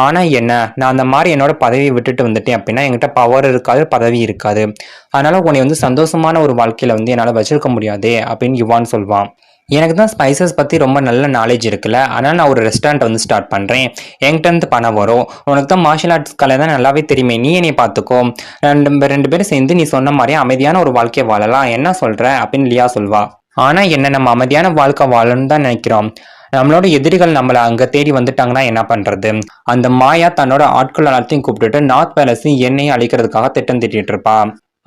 ஆனா என்ன, நான் அந்த மாதிரி என்னோட பதவியை விட்டுட்டு வந்துட்டேன் அப்படின்னா என்கிட்ட பவர் இருக்காது, பதவி இருக்காது, அதனால உன்னை வந்து சந்தோஷமான ஒரு வாழ்க்கையில வந்து என்னால வச்சிருக்க முடியாதே அப்படின்னு யுவான் சொல்வான். எனக்கு தான் ஸ்பைசஸ் பத்தி ரொம்ப நல்ல நாலேஜ் இருக்குல்ல. ஆனா நான் ஒரு ரெஸ்டாரண்ட் வந்து ஸ்டார்ட் பண்றேன். என்கிட்ட இருந்து பணம் வரும். உனக்கு தான் மார்ஷியல் ஆர்ட்ஸ் கலை தான் நல்லாவே தெரியுமே. நீ என்னைய பார்த்துக்கோ. 2 பேரும் சேர்ந்து நீ சொன்ன மாரி அமைதியான ஒரு வாழ்க்கைய வாழலாம். என்ன சொல்ற? அப்படின்னு லியா சொல்வா. ஆனா என்ன நம்ம அமைதியான வாழ்க்கை வாழணும்னு தான் நினைக்கிறோம். நம்மளோட எதிரிகள் நம்மள அங்க தேடி வந்துட்டாங்கன்னா என்ன பண்றது? அந்த மாயா தன்னோட ஆட்கள் எல்லாத்தையும் கூப்பிட்டுட்டு நார்த் பேலஸ் எண்ணெயை அழிக்கிறதுக்காக திட்டம் தீட்டிட்டு இருப்பா.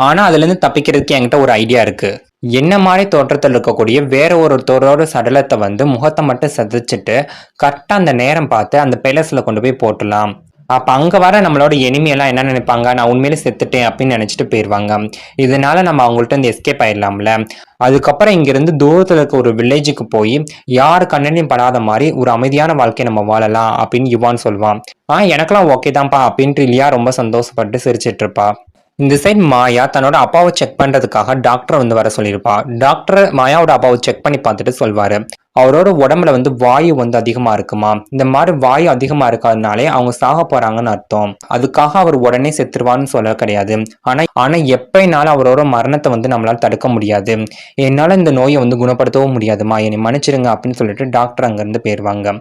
ஆனா அதுல இருந்து தப்பிக்கிறதுக்கு என்கிட்ட ஒரு ஐடியா இருக்கு. என்ன மாதிரி தோற்றத்தில் இருக்கக்கூடிய வேற ஒருத்தரோட சடலத்தை வந்து முகத்தை மட்டும் சிதைச்சிட்டு கரெக்டா அந்த நேரம் பார்த்து அந்த பேலஸ்ல கொண்டு போய் போட்டுடலாம். அப்ப அங்க வர நம்மளோட எனிமி எல்லாம் என்ன நினைப்பாங்க, நான் உண்மையிலே செத்துட்டேன் அப்படின்னு நினைச்சிட்டு போயிருவாங்க. இதனால நம்ம அவங்கள்ட்ட இருந்து எஸ்கேப் ஆயிடலாம்ல. அதுக்கப்புறம் இங்க இருந்து தூரத்துல இருக்க ஒரு வில்லேஜுக்கு போய் யாரு கண்ணனையும் படாத மாதிரி ஒரு அமைதியான வாழ்க்கையை நம்ம வாழலாம் அப்படின்னு யுவான் சொல்வான். எனக்கெல்லாம் ஓகே தான்ப்பா அப்படின்ட்டு லியா ரொம்ப சந்தோஷப்பட்டு சிரிச்சிட்டு இருப்பா. இந்த சைட் மாயா தன்னோட அப்பாவை செக் பண்றதுக்காக டாக்டர் வந்து வர சொல்லியிருப்பா. டாக்டர் மாயாவோட அப்பாவை செக் பண்ணி பார்த்துட்டு சொல்வாரு, அவரோட உடம்புல வந்து வாயு வந்து அதிகமா இருக்குமா. இந்த மாதிரி வாயு அதிகமா இருக்காதனாலே அவங்க சாக போறாங்கன்னு அர்த்தம். அதுக்காக அவர் உடனே செத்துருவான்னு சொல்ல கிடையாது. ஆனா எப்பனாலும் அவரோட மரணத்தை வந்து நம்மளால தடுக்க முடியாது. என்னால இந்த நோயை வந்து குணப்படுத்தவும் முடியாதுமா, என்னை மன்னிச்சிருங்க அப்படின்னு சொல்லிட்டு டாக்டர் அங்க இருந்து போயிருவாங்க.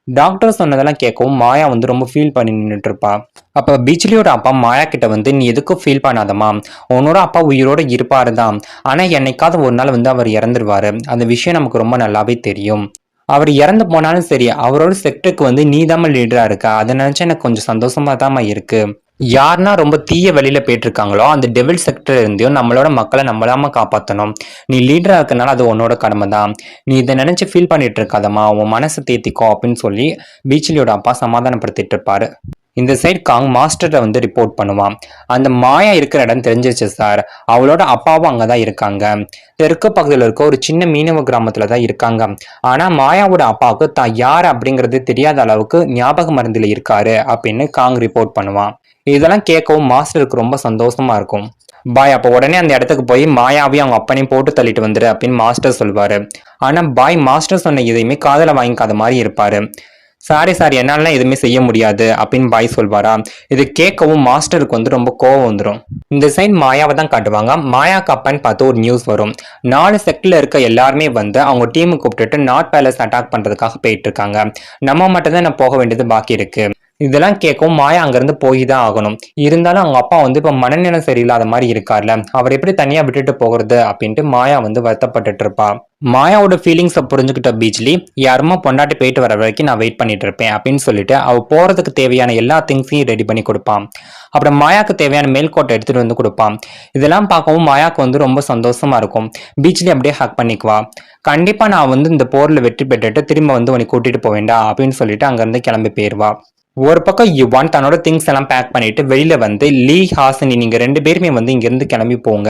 டாக்டர் சொன்னதெல்லாம் கேட்கவும் மாயா வந்து ரொம்ப ஃபீல் பண்ணி நின்றுட்டு இருப்பா. அப்ப பீச்லியோட அப்பா மாயா கிட்ட வந்து, நீ எதுக்கும் ஃபீல் பண்ணாதமா, உன்னோட அப்பா உயிரோட இருப்பாரு தான். ஆனா என்னைக்காவது ஒரு நாள் வந்து அவர் இறந்துருவாரு. அந்த விஷயம் நமக்கு ரொம்ப நல்லாவே தெரியும். அவர் இறந்து போனாலும் சரி, அவரோட செக்டருக்கு வந்து நீ தான் லீடரா இருக்க. அதை நினைச்சா எனக்கு கொஞ்சம் சந்தோஷமா தாம்மா இருக்கு. யாருன்னா ரொம்ப தீய வெளியில போயிட்டு இருக்காங்களோ அந்த டெவில் செக்டர் இருந்தையும் நம்மளோட மக்களை நம்மளாம காப்பாற்றணும். நீ லீடரா இருக்கனால அது உன்னோட கடமை தான். நீ இதை நினைச்சு ஃபீல் பண்ணிட்டு இருக்காதம்மா, உன் மனசை தேத்திக்கோ அப்படின்னு சொல்லி பீச்லியோட அப்பா சமாதானப்படுத்திட்டு இருப்பாரு. இந்த சைடு காங் மாஸ்டரை வந்து ரிப்போர்ட் பண்ணுவான். அந்த மாயா இருக்கிற இடம் தெரிஞ்சிருச்சு சார். அவளோட அப்பாவும் அங்கதான் இருக்காங்க. தெற்கு பகுதியில் இருக்க ஒரு சின்ன மீனவ கிராமத்துல தான் இருக்காங்க. ஆனா மாயாவோட அப்பாவுக்கு தான் யார் அப்படிங்கிறது தெரியாத அளவுக்கு ஞாபக மருந்துல இருக்காரு அப்படின்னு காங் ரிப்போர்ட் பண்ணுவான். இதெல்லாம் கேட்கவும் மாஸ்டருக்கு ரொம்ப சந்தோஷமா இருக்கும். பாய் அப்ப உடனே அந்த இடத்துக்கு போய் மாயாவையும் அவங்க அப்பனையும் போட்டு தள்ளிட்டு வந்துரு அப்படின்னு மாஸ்டர் சொல்வாரு. ஆனா பாய் மாஸ்டர் சொன்ன எதையுமே காதல வாங்கிக்காத மாதிரி இருப்பாரு. சாரி என்னால எதுவுமே செய்ய முடியாது அப்படின்னு பாய் சொல்வாரா. இது கேட்கவும் மாஸ்டருக்கு வந்து ரொம்ப கோவம் வந்துடும். இந்த சைன் மாயாவை தான் காட்டுவாங்க. மாயா கப்பன்னு பார்த்து ஒரு நியூஸ் வரும். 4 செக்டர்ல இருக்க எல்லாருமே வந்து அவங்க டீமை கூப்பிட்டுட்டு நார்த் பேலஸ் அட்டாக் பண்றதுக்காக போயிட்டு இருக்காங்க. நம்ம மட்டும் தான் போக வேண்டியது பாக்கி இருக்கு. இதெல்லாம் கேட்கவும் மாயா அங்கிருந்து போய் தான் ஆகணும். இருந்தாலும் அவங்க அப்பா வந்து இப்ப மனநிலை சரியில்லாத மாதிரி இருக்கார்ல, அவர் எப்படி தனியா விட்டுட்டு போகிறது அப்படின்ட்டு மாயா வந்து வருத்தப்பட்டுட்டு இருப்பா. மாயாவோட ஃபீலிங்ஸை புரிஞ்சுக்கிட்ட பீச்லி, யாருமா பொண்டாட்டி போயிட்டு வர வரைக்கும் நான் வெயிட் பண்ணிட்டு இருப்பேன் அப்படின்னு சொல்லிட்டு அவ போறதுக்கு தேவையான எல்லா திங்ஸையும் ரெடி பண்ணி கொடுப்பான். அப்புறம் மாயாக்கு தேவையான மேல்கோட்டை எடுத்துட்டு வந்து கொடுப்பான். இதெல்லாம் பார்க்கவும் மாயாக்கு வந்து ரொம்ப சந்தோஷமா இருக்கும். பீச்லி அப்படியே ஹக் பண்ணிக்குவா. கண்டிப்பா நான் வந்து இந்த போர்ல வெற்றி பெற்றுட்டு திரும்ப வந்து உன்னை கூட்டிட்டு போவேண்டா அப்படின்னு சொல்லிட்டு அங்கிருந்து கிளம்பி போயிருவா. ஒரு பக்கம் யுவான் தன்னோட திங்ஸ் எல்லாம் பேக் பண்ணிட்டு வெளியில வந்து, லீ ஹாசினி நீங்க 2 பேருமே வந்து இங்க இருந்து கிளம்பி போங்க,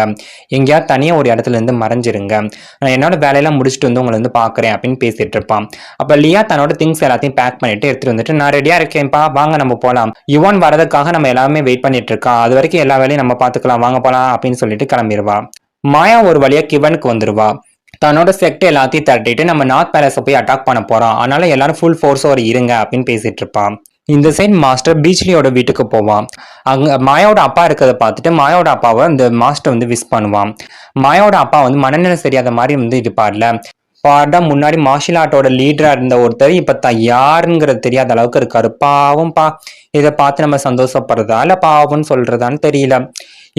எங்கேயாவது தனியா ஒரு இடத்துல இருந்து மறைஞ்சிருங்க, நான் என்னோட வேலையெல்லாம் முடிச்சுட்டு வந்து உங்களை வந்து பாக்குறேன் அப்படின்னு பேசிட்டு இருப்பான். அப்ப லியா தன்னோட திங்ஸ் எல்லாத்தையும் பேக் பண்ணிட்டு எடுத்துட்டு வந்துட்டு, நான் ரெடியா இருக்கேன்ப்பா, வாங்க நம்ம போலாம், யுவான் வரதுக்காக நம்ம எல்லாருமே வெயிட் பண்ணிட்டு இருக்கோம், அது வரைக்கும் எல்லா வேலையும் நம்ம பாத்துக்கலாம், வாங்க போலாம் அப்படின்னு சொல்லிட்டு கிளம்பிடுவா. மாயா ஒரு வழியா கிவனுக்கு வந்துருவா. தன்னோட செக்ட் எல்லாத்தையும் தட்டிட்டு நம்ம நார்த் பேலஸை போய் அட்டாக் பண்ண போறோம், அதனால எல்லாரும் ஃபுல் ஃபோர்ஸோட இருங்க அப்படின்னு பேசிட்டு இருப்பான். இந்த சைட் மாஸ்டர் பீச்லியோட வீட்டுக்கு போவான். அங்க மாயாவோட அப்பா இருக்கிறத பார்த்துட்டு மாயாவோட அப்பாவை இந்த மாஸ்டர் வந்து விஷ் பண்ணுவான். மாயாவோட அப்பா வந்து மனநிலை சரியாத மாதிரி வந்து இருப்பார்ல. பாடா முன்னாடி மார்ஷியல் ஆர்ட்டோட லீடரா இருந்த ஒருத்தர் இப்ப தான் யாருங்கிறது தெரியாத அளவுக்கு இருக்காரு. பாவம்பா. இதை பார்த்து நம்ம சந்தோஷப்படுறதா இல்ல பாவம்னு சொல்றதான்னு தெரியல.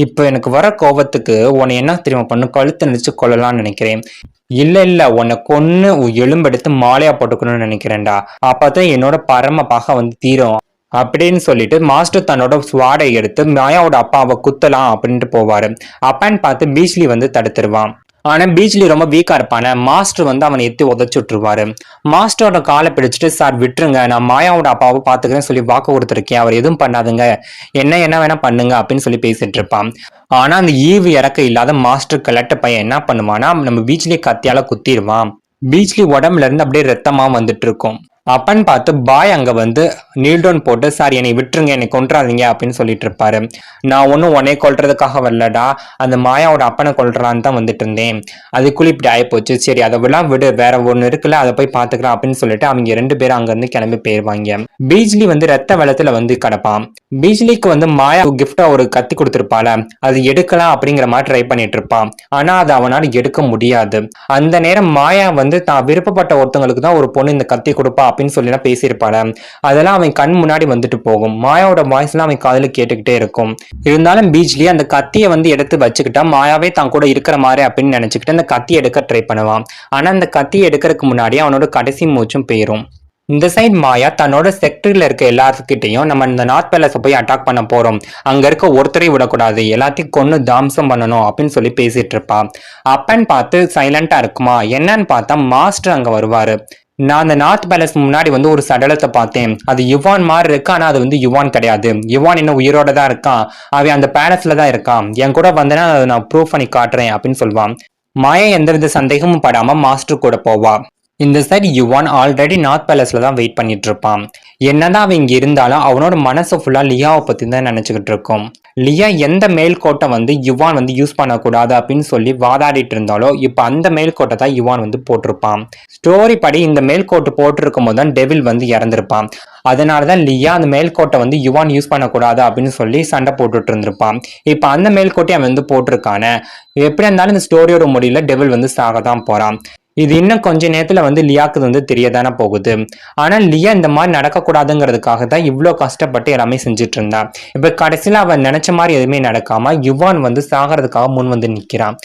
இப்ப எனக்கு வர கோபத்துக்கு உன்னை என்ன தெரியுமா பண்ணு, கழுத்தை நெரிச்சு கொள்ளலாம்னு நினைக்கிறேன். இல்ல உன்னை கொன்னு எலும்பெடுத்து மாலையா போட்டுக்கணும்னு நினைக்கிறேன்டா. அப்பதான் என்னோட பரம பகை வந்து தீரும் அப்படின்னு சொல்லிட்டு மாஸ்டர் தன்னோட ஸ்வாடை எடுத்து மாயாவோட அப்பாவை குத்தலாம் அப்படின்ட்டு போவாரு. அப்பான்னு பார்த்து பீச்லி வந்து தடுத்துருவான். ஆனா பீச்லி ரொம்ப வீக்கா இருப்பான. மாஸ்டர் வந்து அவனை எத்தி உதச்சு விட்டுருவாரு. மாஸ்டரோட காலை பிடிச்சிட்டு, சார் விட்டுருங்க, நான் மாயாவோட அப்பாவை பாத்துக்கிறேன்னு சொல்லி வாக்கு கொடுத்துருக்கேன், அவர் எதுவும் பண்ணாதுங்க, என்ன வேணா பண்ணுங்க அப்படின்னு சொல்லி பேசிட்டு இருப்பான். ஆனா அந்த ஈவு இறக்க இல்லாத மாஸ்டர் கலட்ட பையன் என்ன பண்ணுவானா, நம்ம பீச்லி கத்தியால குத்திடுவான். பீச்லி உடம்புல இருந்து அப்படியே ரத்தமா வந்துட்டு இருக்கும். அப்பன்னு பார்த்து பாய் அங்க வந்து நீல் டவுன் போட்டு, சார் என்னை விட்டுருங்க, என்னை கொன்றாதீங்க அப்படின்னு சொல்லிட்டு இருப்பாரு. நான் ஒன்னும் உன்னை கொல்றதுக்காக வரலடா, அந்த மாயாவோட அப்பனை கொல்றான்னு தான் வந்துட்டு இருந்தேன், அதுக்குள்ள இப்படி ஆயிப்போச்சு, சரி அதெல்லாம் விடு, வேற ஒண்ணு இருக்குல்ல அதை போய் பாத்துக்கலாம் அப்படின்னு சொல்லிட்டு அவங்க 2 பேரும் அங்க இருந்து கிளம்பி போயிருவாங்க. பீஜ்லி வந்து ரத்த வெள்ளத்துல வந்து கிடப்பான். பீஜ்லிக்கு வந்து மாயா கிஃப்டா ஒரு கத்தி கொடுத்திருப்பால, அது எடுக்கலாம் அப்படிங்கிற மாதிரி ட்ரை பண்ணிட்டு இருப்பான். ஆனா அது அவனால எடுக்க முடியாது. அந்த நேரம் மாயா வந்து தான் விருப்பப்பட்ட ஒருத்தவங்களுக்கு தான் ஒரு பொண்ணு இந்த கத்தி கொடுப்பா அப்படின்னு சொல்லி பேசியிருப்பாள, அதெல்லாம் அவன் கண் முன்னாடி வந்துட்டு போகும். மாயாவோட வாய்ஸ் எல்லாம் அவன் காதுல கேட்டுக்கிட்டே இருக்கும். இருந்தாலும் பீச்லி அந்த கத்தியை வந்து எடுத்து வச்சுக்கிட்டா மாயாவே தான் கூட இருக்கிற மாதிரி அப்படின்னு நினைச்சுக்கிட்டு அந்த கத்தியை எடுக்க ட்ரை பண்ணுவான். ஆனா அந்த கத்தியை எடுக்கிறதுக்கு முன்னாடி அவனோட கடைசி மூச்சும் போயிரும். இந்த சைட் மாயா தன்னோட செக்டர்ல இருக்க எல்லாத்துக்கிட்டையும் நம்ம இந்த நார்த் பேலஸை போய் அட்டாக் பண்ண போறோம், அங்க இருக்க ஒருத்தரையும் விடக்கூடாது, எல்லாத்தையும் கொன்னு தாம்சம் பண்ணணும் அப்படின்னு சொல்லி பேசிட்டு இருப்பா. அப்பன்னு பார்த்து சைலண்டா இருக்குமா, என்னன்னு பார்த்தா மாஸ்டர் அங்க வருவாரு. நான் அந்த நார்த் பேலஸ் முன்னாடி வந்து ஒரு சடலத்தை பார்த்தேன், அது யுவான் மாதிரி இருக்கு, ஆனா அது வந்து யுவான் கிடையாது, யுவான் இன்னும் உயிரோட தான் இருக்கான், அவன் அந்த பேலஸ்ல தான் இருக்கான், என் கூட வந்தேன்னா அதை நான் ப்ரூவ் பண்ணி காட்டுறேன் அப்படின்னு சொல்லுவான். மாயா எந்தவித சந்தேகமும் படாம மாஸ்டர் கூட போவா. இந்த சைடு யுவான் ஆல்ரெடி நார்த் பேலஸ்ல தான் வெயிட் பண்ணிட்டு இருப்பான். என்னதான் அவன் இங்க இருந்தாலும் அவனோட மனசு ஃபுல்லா லியாவை பத்தி தான் நினைச்சுக்கிட்டு இருக்கும். லியா எந்த மேல்கோட்டை வந்து யுவான் வந்து யூஸ் பண்ணக்கூடாது அப்படின்னு சொல்லி வாதாடிட்டு இருந்தாலோ இப்ப அந்த மேல்கோட்டை தான் யுவான் வந்து போட்டிருப்பான். ஸ்டோரி படி இந்த மேல்கோட்டு போட்டிருக்கும் போது தான் டெவில் வந்து இறந்திருப்பான். அதனாலதான் லியா அந்த மேல்கோட்டை வந்து யுவான் யூஸ் பண்ணக்கூடாது அப்படின்னு சொல்லி சண்டை போட்டுட்டு இருந்திருப்பான். இப்ப அந்த மேல்கோட்டை அவன் வந்து போட்டிருக்கானே, எப்படி இருந்தாலும் இந்த ஸ்டோரியோட முடியல டெவில் வந்து சாக தான் போறான். இது இன்னும் கொஞ்ச நேரத்துல வந்து லியாக்கு வந்து தெரியதானே போகுது. ஆனா லியா இந்த மாதிரி நடக்கக்கூடாதுங்கிறதுக்காக தான் இவ்வளவு கஷ்டப்பட்டு எல்லாமே செஞ்சுட்டு இருந்தா. இப்ப கடைசியில அவன் நினைச்ச மாதிரி எதுவுமே நடக்காம யுவான் வந்து சாகிறதுக்காக முன் வந்து நிக்கிறான்.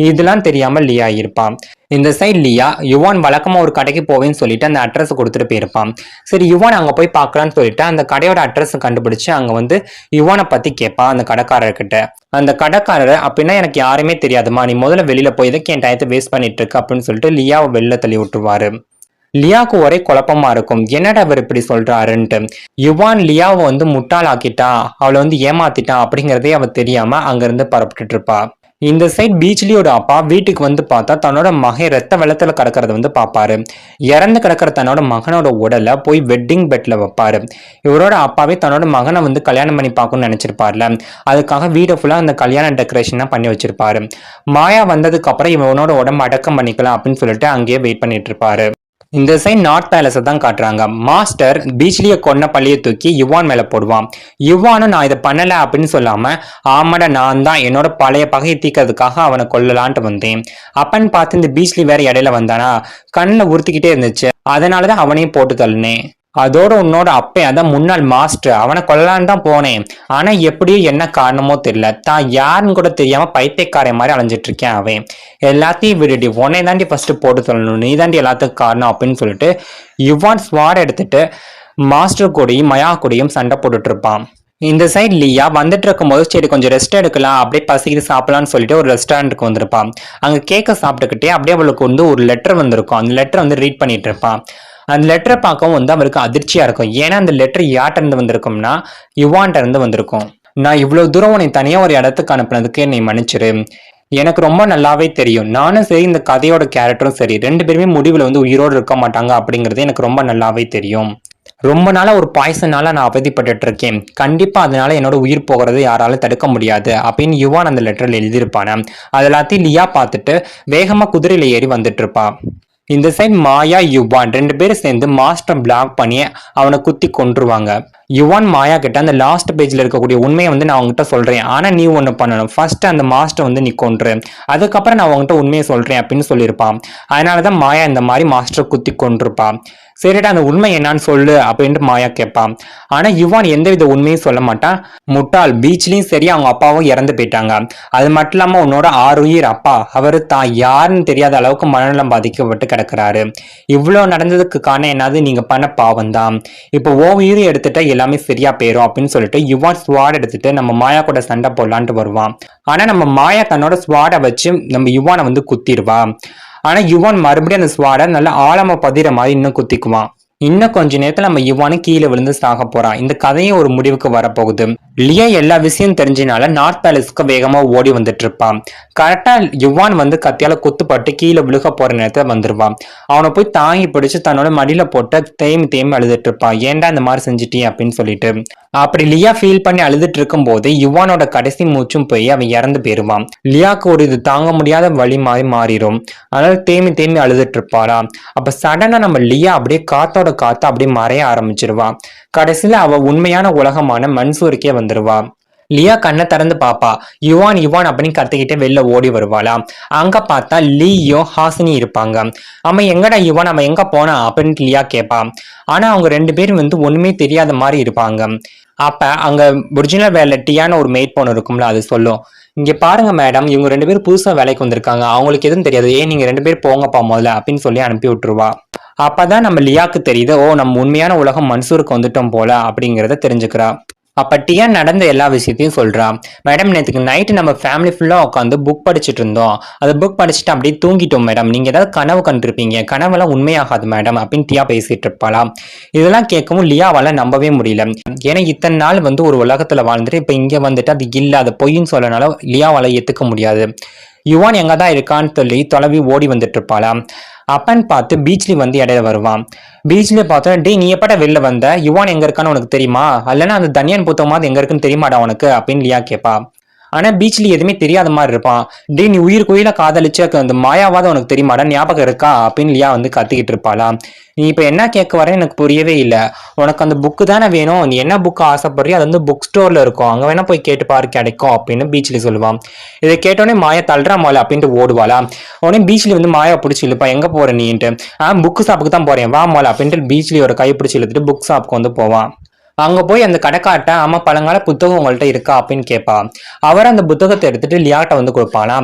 இதெல்லாம் தெரியாம லியா இருப்பான். இந்த சைட் லியா யுவான் வழக்கமா ஒரு கடைக்கு போவேன்னு சொல்லிட்டு அந்த அட்ரஸ் கொடுத்துட்டு போயிருப்பான். சரி யுவான் அங்க போய் பாக்கலான்னு சொல்லிட்டு அந்த கடையோட அட்ரஸ் கண்டுபிடிச்சு அங்க வந்து யுவானை பத்தி கேட்பான் அந்த கடைக்காரர்கிட்ட. அந்த கடைக்காரர் அப்படின்னா எனக்கு யாருமே தெரியாதுமா, நீ முதல்ல வெளியில போய் இதுக்கு என் டயத்தை வேஸ்ட் பண்ணிட்டு இருக்கு அப்படின்னு சொல்லிட்டு லியாவை வெளில தள்ளி விட்டுருவாரு. லியாவுக்கு ஒரே குழப்பமா இருக்கும், என்னடா அவர் இப்படி சொல்றாருன்ட்டு. யுவான் லியாவை வந்து முட்டாள் ஆக்கிட்டான், அவளை வந்து ஏமாத்திட்டான் அப்படிங்கறதே அவ தெரியாம அங்க இருந்து பரப்பிட்டு இருப்பா. இந்த சைட் பீச்லியோட அப்பா வீட்டுக்கு வந்து பார்த்தா தன்னோட மகன் ரத்த வெள்ளத்துல கிடக்கிறத வந்து பாப்பாரு. இறந்து கிடக்கிற தன்னோட மகனோட உடலை போய் வெட்டிங் பெட்ல வைப்பாரு. இவரோட அப்பாவே தன்னோட மகனை வந்து கல்யாணம் பண்ணி பார்க்கணும்னு நினைச்சிருப்பாருல, அதுக்காக வீடை ஃபுல்லா அந்த கல்யாண டெக்கரேஷன் பண்ணி வச்சிருப்பாரு. மாயா வந்ததுக்கு அப்புறம் இவனோட உடம்பு அடக்கம் பண்ணிக்கலாம் அப்படின்னு சொல்லிட்டு அங்கேயே வெயிட் பண்ணிட்டு இருப்பாரு. இந்த சைட் நார்த் பேலஸை தான் காட்டுறாங்க. மாஸ்டர் பீச்லியை கொன்ன பள்ளியை தூக்கி யுவான் மேல போடுவான். யுவானும் நான் இதை பண்ணல அப்படின்னு சொல்லாம, ஆமாடா நான் தான் என்னோட பழைய பகையை தீக்கிறதுக்காக அவனை கொல்லலான்ட்டு வந்தேன். அப்பன்னு பார்த்து இந்த பீச்லி வேற இடையில வந்தானா, கண்ணில் உறுத்திக்கிட்டே இருந்துச்சு, அதனாலதான் அவனையும் போட்டு தள்ளினேன். அதோட உன்னோட அப்பே அதான் முன்னாள் மாஸ்டர், அவனை கொல்லலான்னு தான் போனேன், ஆனா எப்படியோ என்ன காரணமோ தெரியல, தான் யாருன்னு கூட தெரியாம பைத்தியக்காரன் மாதிரி அலைஞ்சிட்டு இருக்கேன். அவன் எல்லாத்தையும் விடுடி, உன்னை தாண்டி ஃபர்ஸ்ட் போட்டு சொல்லணும், நீ தாண்டி எல்லாத்துக்கும் காரணம் அப்படின்னு சொல்லிட்டு யுவான் ஸ்வாட் எடுத்துட்டு மாஸ்டர் கூடயும் மயா கூடயும் சண்டை போட்டுட்டு இருப்பான். இந்த சைட் லியா வந்துட்டு இருக்கும் போது சரி கொஞ்சம் ரெஸ்ட் எடுக்கலாம், அப்படியே பசிக்கிட்டு சாப்பிடலாம்னு சொல்லிட்டு ஒரு ரெஸ்டாரண்ட்டுக்கு வந்திருப்பான். அங்க கேக்க சாப்பிட்டுக்கிட்டே அப்படியே அவளுக்கு வந்து ஒரு லெட்டர் வந்திருக்கும். அந்த லெட்டர் வந்து ரீட் பண்ணிட்டு இருப்பான். அந்த லெட்டரை பார்க்கவும் வந்து அவருக்கு அதிர்ச்சியா இருக்கும். ஏன்னா அந்த லெட்டர் யார்ட்ட இருந்து வந்திருக்கும்னா யுவான்ட்ட இருந்து வந்திருக்கும். நான் இவ்வளவு தூரம் உன்னை தனியா ஒரு இடத்துக்கு அனுப்புனதுக்கு என்னை மன்னிச்சிரு, எனக்கு ரொம்ப நல்லாவே தெரியும், நானும் சரி இந்த கதையோட கேரக்டரும் சரி 2 பேருமே முடிவுல வந்து உயிரோடு இருக்க மாட்டாங்க அப்படிங்கிறது எனக்கு ரொம்ப நல்லாவே தெரியும். ரொம்ப நாளா ஒரு பாய்சனால நான் அவதிப்பட்டு இருக்கேன், கண்டிப்பா அதனால என்னோட உயிர் போகிறது யாராலும் தடுக்க முடியாது அப்படின்னு யுவான் அந்த லெட்டர்ல எழுதியிருப்பான. அது எல்லாத்தையும் லியா பார்த்துட்டு வேகமா குதிரையில ஏறி வந்துட்டு இருப்பா. இந்த சைட் மாயா யுவான் 2 பேரும் சேர்ந்து மாஸ்டர் பிளாக் பண்ணி அவனை குத்தி கொன்றுவாங்க. யுவான் மாயா கிட்ட அந்த லாஸ்ட் பேஜ்ல இருக்கக்கூடிய உண்மையை வந்து நான் அவங்ககிட்ட சொல்றேன், ஆனா நீ ஒண்ணு பண்ணணும், ஃபர்ஸ்ட் அந்த மாஸ்டர் வந்து நீ கொன்று, அதுக்கப்புறம் நான் அவங்ககிட்ட உண்மையை சொல்றேன் அப்படின்னு சொல்லியிருப்பான். அதனாலதான் மாயா இந்த மாதிரி மாஸ்டர் குத்தி கொன்றுப்பான். சரிடா அந்த உண்மை என்னன்னு சொல்லு அப்படின்ட்டு மாயா கேட்பான். ஆனா யுவான் எந்தவித உண்மையும் சொல்ல மாட்டான். முட்டாள், பீச்லயும் சரி அவங்க அப்பாவும் இறந்து போயிட்டாங்க, அது மட்டும் இல்லாம உன்னோட 6 உயிர் அப்பா அவரு தான் யாருன்னு தெரியாத அளவுக்கு மனநலம் பாதிக்கப்பட்டு கிடக்குறாரு, இவ்வளவு நடந்ததுக்கு காரணம் என்னது, நீங்க பண்ண பாவம் தான், இப்போ ஓ உயிரை எடுத்துட்டா எல்லாமே சரியா போயிரும் அப்படின்னு சொல்லிட்டு யுவான் ஸ்வாட் எடுத்துட்டு நம்ம மாயா கூட சண்டை போடலான்ட்டு வருவான். ஆனா நம்ம மாயா தன்னோட ஸ்வாடை வச்சு நம்ம யுவானை வந்து குத்திடுவா. ஆனா யுவான் மறுபடியும் அந்த ஸ்வாடை நல்லா ஆழமா பதிர மாதிரி இன்னும் குத்திக்குவான். இன்னும் கொஞ்ச நேரத்துல நம்ம யுவானு கீழே விழுந்து சாக போறான். இந்த கதையும் ஒரு முடிவுக்கு வரப்போகுது. லியா எல்லா விஷயம் தெரிஞ்சனால நார்த் பேலஸ்க்கு வேகமா ஓடி வந்துட்டு இருப்பான். கரெக்டா யுவான் வந்து கத்தியால குத்துப்பட்டு கீழே விழுக போற நேரத்துல வந்துருவான். அவனை போய் தாங்கி பிடிச்சு தன்னோட மடியில போட்டு தேம்பி தேம்பி அழுதுட்டு இருப்பான். ஏன்டா இந்த மாதிரி செஞ்சுட்டீ அப்படின்னு சொல்லிட்டு. அப்படி லியா ஃபீல் பண்ணி அழுதுட்டு இருக்கும் போது யுவானோட கடைசி மூச்சும் போய் அவன் இறந்து போயிருவான். லியாக்கு ஒரு இது தாங்க முடியாத வழி மாதிரி மாறிடும். அதனால தேம்பி தேம்பி அழுதுட்டு இருப்பாளா. அப்ப சடனா நம்ம லியா அப்படியே காத்தோட காத்து அப்படியே மறைய ஆரம்பிச்சிருவான். கடைசியில அவ உண்மையான உலகமான மன்சூருக்கே வந்துருவா. லியா கண்ணை திறந்து பாப்பா. யுவான் யுவான் அப்படின்னு கத்திக்கிட்டே வெளில ஓடி வருவாளா. அங்க பார்த்தா லீயும் ஹாசினி இருப்பாங்க. அவன் எங்கடா யுவான், அவன் எங்க போனா அப்படின்ட்டு லியா கேட்பா. ஆனா அவங்க 2 பேரும் வந்து ஒண்ணுமே தெரியாத மாதிரி இருப்பாங்க. அப்ப அங்க ஒரிஜினல் வேலைட்டியான ஒரு மெய்ட் பொண்ணு இருக்கும்ல, அது சொல்லும், இங்க பாருங்க மேடம், இவங்க 2 பேரும் புதுசா வேலைக்கு வந்திருக்காங்க, அவங்களுக்கு எதுவும் தெரியாது, நீங்க 2 பேரும் போங்கப்பா முதல்ல அப்படின்னு சொல்லி அனுப்பி விட்டுருவா. அப்பதான் நம்ம லியாக்கு தெரியுது, ஓ நம்ம உண்மையான உலகம் மன்சூருக்கு வந்துட்டோம் போல அப்படிங்கறத தெரிஞ்சுக்கிறா. அப்ப டியா நடந்த எல்லா விஷயத்தையும் சொல்றா. மேடம், நேற்றுக்கு நைட்டு நம்ம ஃபேமிலி ஃபுல்லா உட்காந்து புக் படிச்சுட்டு இருந்தோம். அது புக் படிச்சுட்டு அப்படியே தூங்கிட்டோம் மேடம். நீங்க ஏதாவது கனவு கண்டிருப்பீங்க, கனவெல்லாம் உண்மையாகாது மேடம் அப்படின்னு டியா பேசிட்டு இருப்பாளா. இதெல்லாம் கேட்கவும் லியாவால நம்பவே முடியல. ஏன்னா இத்தனை நாள் வந்து ஒரு உலகத்துல வாழ்ந்துட்டு இப்ப இங்க வந்துட்டு அது இல்ல, அது பொய்ன்னு சொல்லனால லியாவால ஏத்துக்க முடியாது. யுவான் எங்கதான் இருக்கான்னு சொல்லி தொலைவி ஓடி வந்துட்டு இருப்பாளா. அப்பன்னு பார்த்து பீச்லி வந்து இடையில வருவான். பீச்ல பார்த்தா, டே நீ எப்படா வெளில வந்த, யுவான் எங்க இருக்கான்னு உனக்கு தெரியுமா, அல்லனா அந்த தனியான் புத்தகமாவது எங்க இருக்குன்னு தெரியுமாடா உனக்கு அப்படின்னு லியா கேட்பா. ஆனா பீச்ல எதுவுமே தெரியாத மாதிரி இருப்பான். டே நீ உயிர் கோயில காதலிச்ச அந்த மாயாவாத உனக்கு தெரியுமாடா, ஞாபகம் இருக்கா அப்படின்னு லியா வந்து கத்திக்கிட்டு இருப்பாளா. நீ இப்ப என்ன கேட்க வர எனக்கு புரியவே இல்லை. உனக்கு அந்த புக்கு தானே வேணும், நீ என்ன புக்கு ஆசைப்படுறியோ அது வந்து புக் ஸ்டோர்ல இருக்கும், அங்க வேணா போய் கேட்டு பாரு கிடைக்கும் அப்படின்னு பீச்ல சொல்லுவான். இதை கேட்டோடனே மாயா தள்ளுறா மாலை அப்படின்ட்டு ஓடுவாளா. உடனே பீச்ல வந்து மாயா பிடிச்சி இழுப்பா, எங்க போற நீன்ட்டு. புக் ஷாப்புக்கு தான் போறேன் வா மாலை அப்படின்ட்டு பீச்லயோட கை பிடிச்சி இழுத்துட்டு புக் ஷாப்புக்கு வந்து போவான். அங்க போய் அந்த கடைக்காட்ட, ஆமா பழங்கால புத்தகம் உங்கள்ட்ட இருக்கா அப்படின்னு கேட்பா. அவர் அந்த புத்தகத்தை எடுத்துட்டு லியாட்ட வந்து கொடுப்பானா.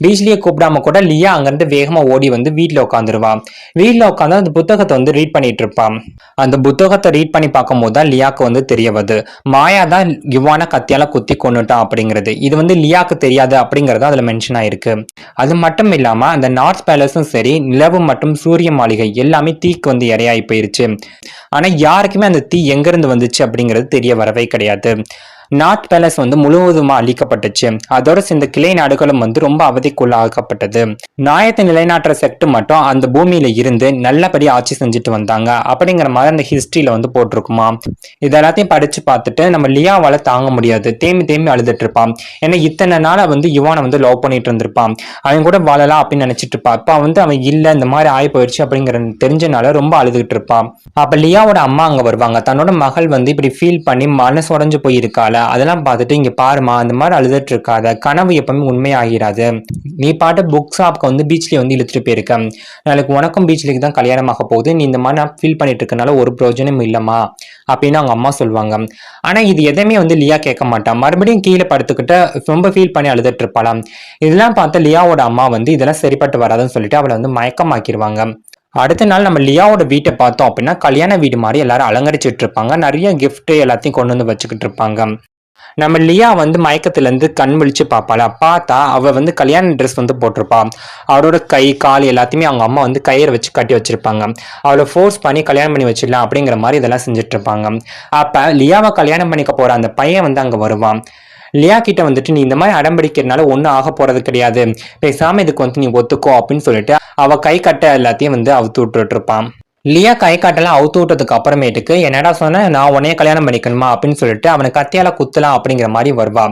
பீச்லயே கூப்பிடாம கூட லியா அங்கிருந்து வேகமா ஓடி வந்து வீட்டுல உட்காந்துருவான். வீட்டுல உட்காந்து அந்த புத்தகத்தை வந்து ரீட் பண்ணிட்டு இருப்பான். அந்த புத்தகத்தை ரீட் பண்ணி பார்க்கும் போதுதான் லியாக்கு வந்து தெரிய வருது, மாயா தான் யுவான கத்தியால குத்தி கொண்டுட்டான் அப்படிங்கிறது. இது வந்து லியாக்கு தெரியாது அப்படிங்கறது அதுல மென்ஷன் ஆயிருக்கு. அது மட்டும் இல்லாம அந்த நார்த் பேலஸும் சரி, நிலவு மற்றும் சூரிய மாளிகை எல்லாமே தீக்கு வந்து இரையாகி போயிருச்சு. ஆனா யாருக்குமே அந்த தீ எங்க இருந்து வந்துச்சு அப்படிங்கிறது தெரிய வரவே கிடையாது. நார்த் பேலஸ் வந்து முழுவதுமா அழிக்கப்பட்டுச்சு. அதோட இந்த கிளை நாடுகளும் வந்து ரொம்ப அவதிக்குள்ளாக்கப்பட்டது. நியாயத்தை நிலைநாட்டுற செக்ட் மட்டும் அந்த பூமியில இருந்து நல்லபடி ஆட்சி செஞ்சுட்டு வந்தாங்க அப்படிங்கிற மாதிரி அந்த ஹிஸ்டரியில வந்து போட்டிருக்குமா. இதெல்லாத்தையும் படிச்சு பார்த்துட்டு நம்ம லியாவால தாங்க முடியாது, தேம்பி தேம்பி அழுதுட்டு இருப்பான். ஏன்னா இத்தனை நாளா வந்து யுவானை வந்து லவ் பண்ணிட்டு இருந்திருப்பான், அவன் கூட வாழலாம் அப்படின்னு நினைச்சிட்டு இருப்பான். அப்ப வந்து அவன் இல்ல, இந்த மாதிரி ஆகி போயிடுச்சு அப்படிங்கிற தெரிஞ்சனால ரொம்ப அழுதுகிட்டு இருப்பான். அப்ப லியாவோட அம்மா அங்க வருவாங்க. தன்னோட மகள் வந்து இப்படி ஃபீல் பண்ணி மனசு உடஞ்சு போயிருக்காள, அதெல்லாம் பார்த்துட்டு, இங்க பாருமா அந்த மாதிரி அழுதுட்டு இருக்காத, கனவு எப்பவுமே உண்மையாகிறாது, நீ பாட்டு புக் ஷாப்க்கு வந்து பீச்லயே வந்து இழுத்துட்டு போயிருக்க, நாளைக்கு உனக்கும் பீச்லேக்கு தான் கல்யாணமாக போகுது, நீ இந்த மாதிரி நான் ஃபீல் பண்ணிட்டு இருக்கனால ஒரு பிரயோஜனம் இல்லம்மா அப்படின்னு அவங்க அம்மா சொல்லுவாங்க. ஆனா இது எதையுமே வந்து லியா கேட்க மாட்டான். மறுபடியும் கீழே படுத்துக்கிட்டு ரொம்ப ஃபீல் பண்ணி அழுதுட்டு இருப்பாளாம். இதெல்லாம் பார்த்து லியாவோட அம்மா வந்து இதெல்லாம் சரிப்பட்டு வராதுன்னு சொல்லிட்டு அவளை வந்து மயக்கமாக்கிடுவாங்க. அடுத்த நாள் நம்ம லியாவோட வீட்டை பார்த்தோம் அப்படின்னா கல்யாண வீடு மாதிரி எல்லாரும் அலங்கரிச்சுட்டு இருப்பாங்க. நிறைய கிஃப்ட் எல்லாத்தையும் கொண்டு வந்து வச்சுக்கிட்டு இருப்பாங்க. நம்ம லியா வந்து மயக்கத்துல இருந்து கண் விழிச்சு பார்ப்பாளா. பார்த்தா அவ வந்து கல்யாண ட்ரெஸ் வந்து போட்டிருப்பா. அவரோட கை கால் எல்லாத்தையுமே அவங்க அம்மா வந்து கயிறை வச்சு கட்டி வச்சிருப்பாங்க. அவளை ஃபோர்ஸ் பண்ணி கல்யாணம் பண்ணி வச்சிடலாம் அப்படிங்கிற மாதிரி இதெல்லாம் செஞ்சுட்டு இருப்பாங்க. அப்ப லியாவை கல்யாணம் பண்ணிக்க போற அந்த பையன் வந்து அங்க வருவான். லியா கிட்ட வந்துட்டு, நீ இந்த மாதிரி அடம்பிடிக்கிறதுனால ஒன்னும் ஆக போறது கிடையாது, பேசாம இதுக்கு வந்து நீ ஒத்துக்கோ அப்படின்னு சொல்லிட்டு அவ கை கட்ட எல்லாத்தையும் வந்து அவுத்து விட்டுட்டு இருப்பான். லியா கை காட்டெல்லாம் அவுத்து விட்டதுக்கு அப்புறமேட்டுக்கு, என்னடா சொன்ன, நான் உன்னைய கல்யாணம் பண்ணிக்கணுமா அப்படின்னு சொல்லிட்டு அவனை கத்தியால குத்தலாம் அப்படிங்கிற மாதிரி வருவா.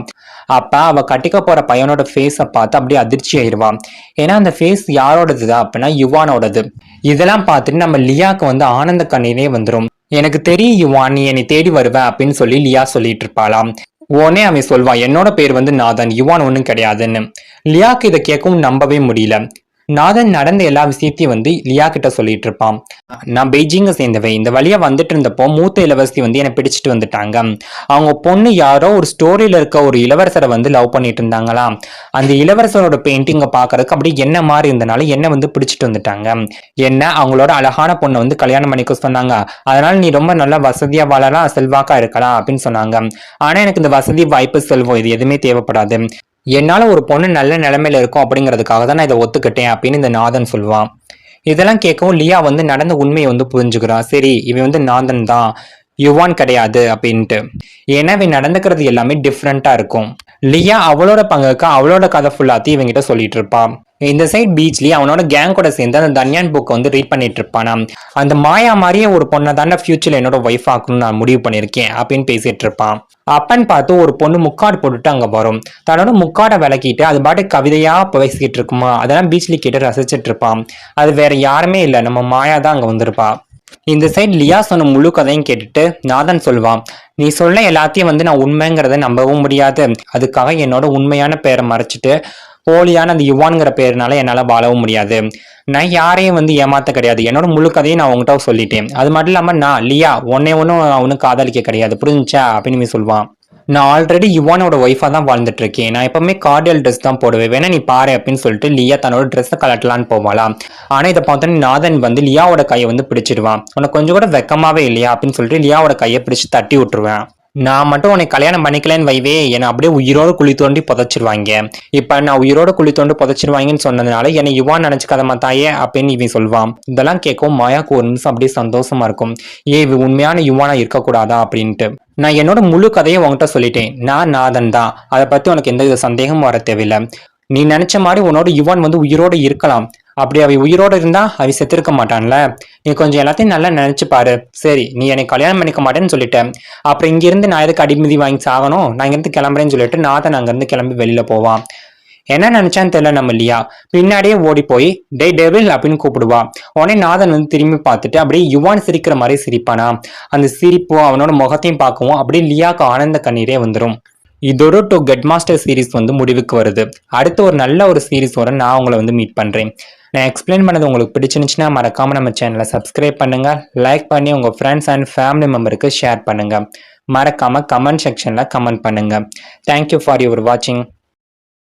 அப்ப அவ கட்டிக்க போற பையனோட ஃபேஸை பார்த்து அப்படியே அதிர்ச்சி ஆயிடுவான். ஏன்னா அந்த ஃபேஸ் யாரோடதுதான் அப்படின்னா யுவானோடது. இதெல்லாம் பார்த்துட்டு நம்ம லியாக்கு வந்து ஆனந்த கண்ணீரே வந்துடும். எனக்கு தெரியும் யுவான், நீ என்னை தேடி வருவ அப்படின்னு சொல்லி லியா சொல்லிட்டு இருப்பாளாம். உடனே அவன் சொல்வான், என்னோட பேர் வந்து நாதன், யுவான் ஒன்றும் கிடையாதுன்னு. லியாக்கு இதை கேட்கவும் நம்பவே முடியல. நாதன் நடந்த எல்லா விஷயத்தையும் வந்து லியா கிட்ட சொல்லிட்டு இருப்பான். நான் பெய்ஜிங்கை சேர்ந்தவன், இந்த வழியா வந்துட்டு இருந்தப்போ மூத்த இளவரசி வந்து என்னை பிடிச்சிட்டு வந்துட்டாங்க. அவங்க பொண்ணு யாரோ ஒரு ஸ்டோரியில இருக்க ஒரு இளவரசரை வந்து லவ் பண்ணிட்டு இருந்தாங்களாம். அந்த இளவரசரோட பெயிண்டிங்கை பாக்குறதுக்கு அப்படி என்ன மாதிரி இருந்தனால என்ன வந்து பிடிச்சிட்டு வந்துட்டாங்க. என்ன அவங்களோட அழகான பொண்ணை வந்து கல்யாணம் பண்ணிக்க சொன்னாங்க. அதனால நீ ரொம்ப நல்லா வசதியா வாழலாம், செல்வாக்கா இருக்கலாம் அப்படின்னு சொன்னாங்க. ஆனா எனக்கு இந்த வசதி வாய்ப்பு செல்வம் இது எதுவுமே தேவைப்படாது, என்னால ஒரு பொண்ணு நல்ல நிலைமையில இருக்கும் அப்படிங்கிறதுக்காக தான் நான் இதை ஒத்துக்கிட்டேன் அப்படின்னு இந்த நாதன் சொல்லுவான். இதெல்லாம் கேட்கவும் லியா வந்து நடந்த உண்மையை வந்து புரிஞ்சுக்கிறான். சரி, இவன் வந்து நாதன் தான், யுவான் கிடையாது அப்படின்ட்டு. ஏன்னா இவன் நடந்துக்கிறது எல்லாமே டிஃப்ரெண்டா இருக்கும். லியா அவளோட பங்குக்கு அவளோட கதை ஃபுல்லாத்தையும் இவங்கிட்ட சொல்லிட்டு இருப்பா. இந்த சைட் பீச்லயே அவனோட கேங் கூட சேர்ந்து அந்த தன்யான் புக் வந்து ரீட் பண்ணிட்டு இருப்பானா. அந்த மாயா மாதிரியே ஒரு பொண்ணை தாண்டா ஃபியூச்சர்ல என்னோட ஒய்ஃப் ஆக்கணும்னு நான் முடிவு பண்ணிருக்கேன் அப்படின்னு பேசிட்டு இருப்பான். அப்பன்னு பார்த்து ஒரு பொண்ணு முக்காடு போட்டுட்டு அங்க வரும். தன்னோட முக்காடை விளக்கிட்டு அது பாட்டு கவிதையா பேசிக்கிட்டு இருக்குமா. அதெல்லாம் பீச்ல கேட்டு ரசிச்சிட்டு இருப்பான். அது வேற யாருமே இல்லை, நம்ம மாயா தான் அங்க வந்திருப்பா. இந்த சைட் லியா சொன்ன முழு கதையும் கேட்டுட்டு நாதன் சொல்வான், நீ சொல்ல எல்லாத்தையும் வந்து நான் உண்மைங்கிறத நம்பவும் முடியாது. அதுக்காக என்னோட உண்மையான பேரை மறைச்சிட்டு போலியான அந்த யுவான்ங்கிற பேருனால என்னால வாழவும் முடியாது. நான் யாரையும் வந்து ஏமாத்த கிடையாது. என்னோட முழு கதையும் நான் உங்ககிட்ட சொல்லிட்டேன். அது மட்டும் இல்லாம நான் லியா ஒன்னே ஒன்னும் அவனுக்கு காதலிக்க கிடையாது, புரிஞ்சுச்சா அப்படின்னு சொல்லுவான். நான் ஆல்ரெடி யுவானோட ஒய்ஃபா தான் வாழ்ந்துட்டு இருக்கேன். நான் எப்பவுமே கார்டியல் ட்ரெஸ் தான் போடுவேன், வேணா நீ பாரு அப்படின்னு சொல்லிட்டு லியா தன்னோட ட்ரெஸ்ஸை கலட்டலான்னு போவாளாம். ஆனா இதை பார்த்தோன்னு நாதன் வந்து லியாவோட கையை வந்து பிடிச்சிடுவான். உனக்கு கொஞ்சம் கூட வெக்கமாவே இல்லையா அப்படின்னு சொல்லிட்டு லியாவோட கையை பிடிச்சு தட்டி விட்டுருவேன். நான் மட்டும் உன்னை கல்யாணம் பண்ணிக்கலன்னு வைவே, என்னை அப்படியே உயிரோடு குழி தோண்டி புதைச்சிருவாங்க. இப்ப நான் உயிரோட குழி தோண்டி புதைச்சிருவாங்கன்னு சொன்னதுனால என்னை யுவான் நினைச்சுக்காத மாத்தாயே அப்படின்னு இவன் சொல்வான். இதெல்லாம் கேட்கவும் மாயாக்கு ஒரு நிமிஷம் அப்படியே சந்தோஷமா இருக்கும். இவ உண்மையான யுவானா இருக்கக்கூடாதா அப்படின்ட்டு. நான் என்னோட முழு கதையை உன்கிட்ட சொல்லிட்டேன். நான் நாதன் தான், அதை பத்தி உனக்கு எந்த வித சந்தேகமும் வர தேவையில்லை. நீ நினைச்ச மாதிரி உன்னோட யுவான் வந்து உயிரோடு இருக்கலாம். அப்படி அவை உயிரோடு இருந்தா அவை செத்திருக்க மாட்டான்ல. நீ கொஞ்சம் எல்லாத்தையும் நல்லா நினைச்சு பாரு. சரி, நீ என்னை கல்யாணம் பண்ணிக்க மாட்டேன்னு சொல்லிட்டேன். அப்புறம் இங்கிருந்து நான் எதுக்கு அடிமதி வாங்கி சாகணும்? நான் இங்கிருந்து கிளம்புறேன்னு சொல்லிட்டு நாதன் அங்கிருந்து கிளம்பி வெளியில போவான். என்ன நினைச்சான்னு தெரியல நம்ம இல்லையா, பின்னாடியே ஓடி போய் டே டெவில் அப்படின்னு கூப்பிடுவா. உடனே நாதன் வந்து திரும்பி பார்த்துட்டு அப்படியே யுவான் சிரிக்கிற மாதிரி சிரிப்பானா. அந்த சிரிப்பும் அவனோட முகத்தையும் பார்க்கவும் அப்படியே லியாக்கு ஆனந்த கண்ணீரே வந்துடும். இதோட டு கெட் மாஸ்டர் சீரிஸ் வந்து முடிவுக்கு வருது. அடுத்து ஒரு நல்ல ஒரு சீரிஸோட நான் உங்களை வந்து மீட் பண்றேன். நான் எக்ஸ்பிளைன் பண்ணது உங்களுக்கு பிடிச்சிருந்துச்சுன்னா மறக்காம நம்ம சேனலை சப்ஸ்கிரைப் பண்ணுங்க, லைக் பண்ணி உங்க ஃப்ரெண்ட்ஸ் அண்ட் ஃபேமிலி மெம்பருக்கு ஷேர் பண்ணுங்க. மறக்காம கமெண்ட் செக்ஷன்ல கமெண்ட் பண்ணுங்க. தேங்க்யூ ஃபார் யுவர் வாட்சிங்.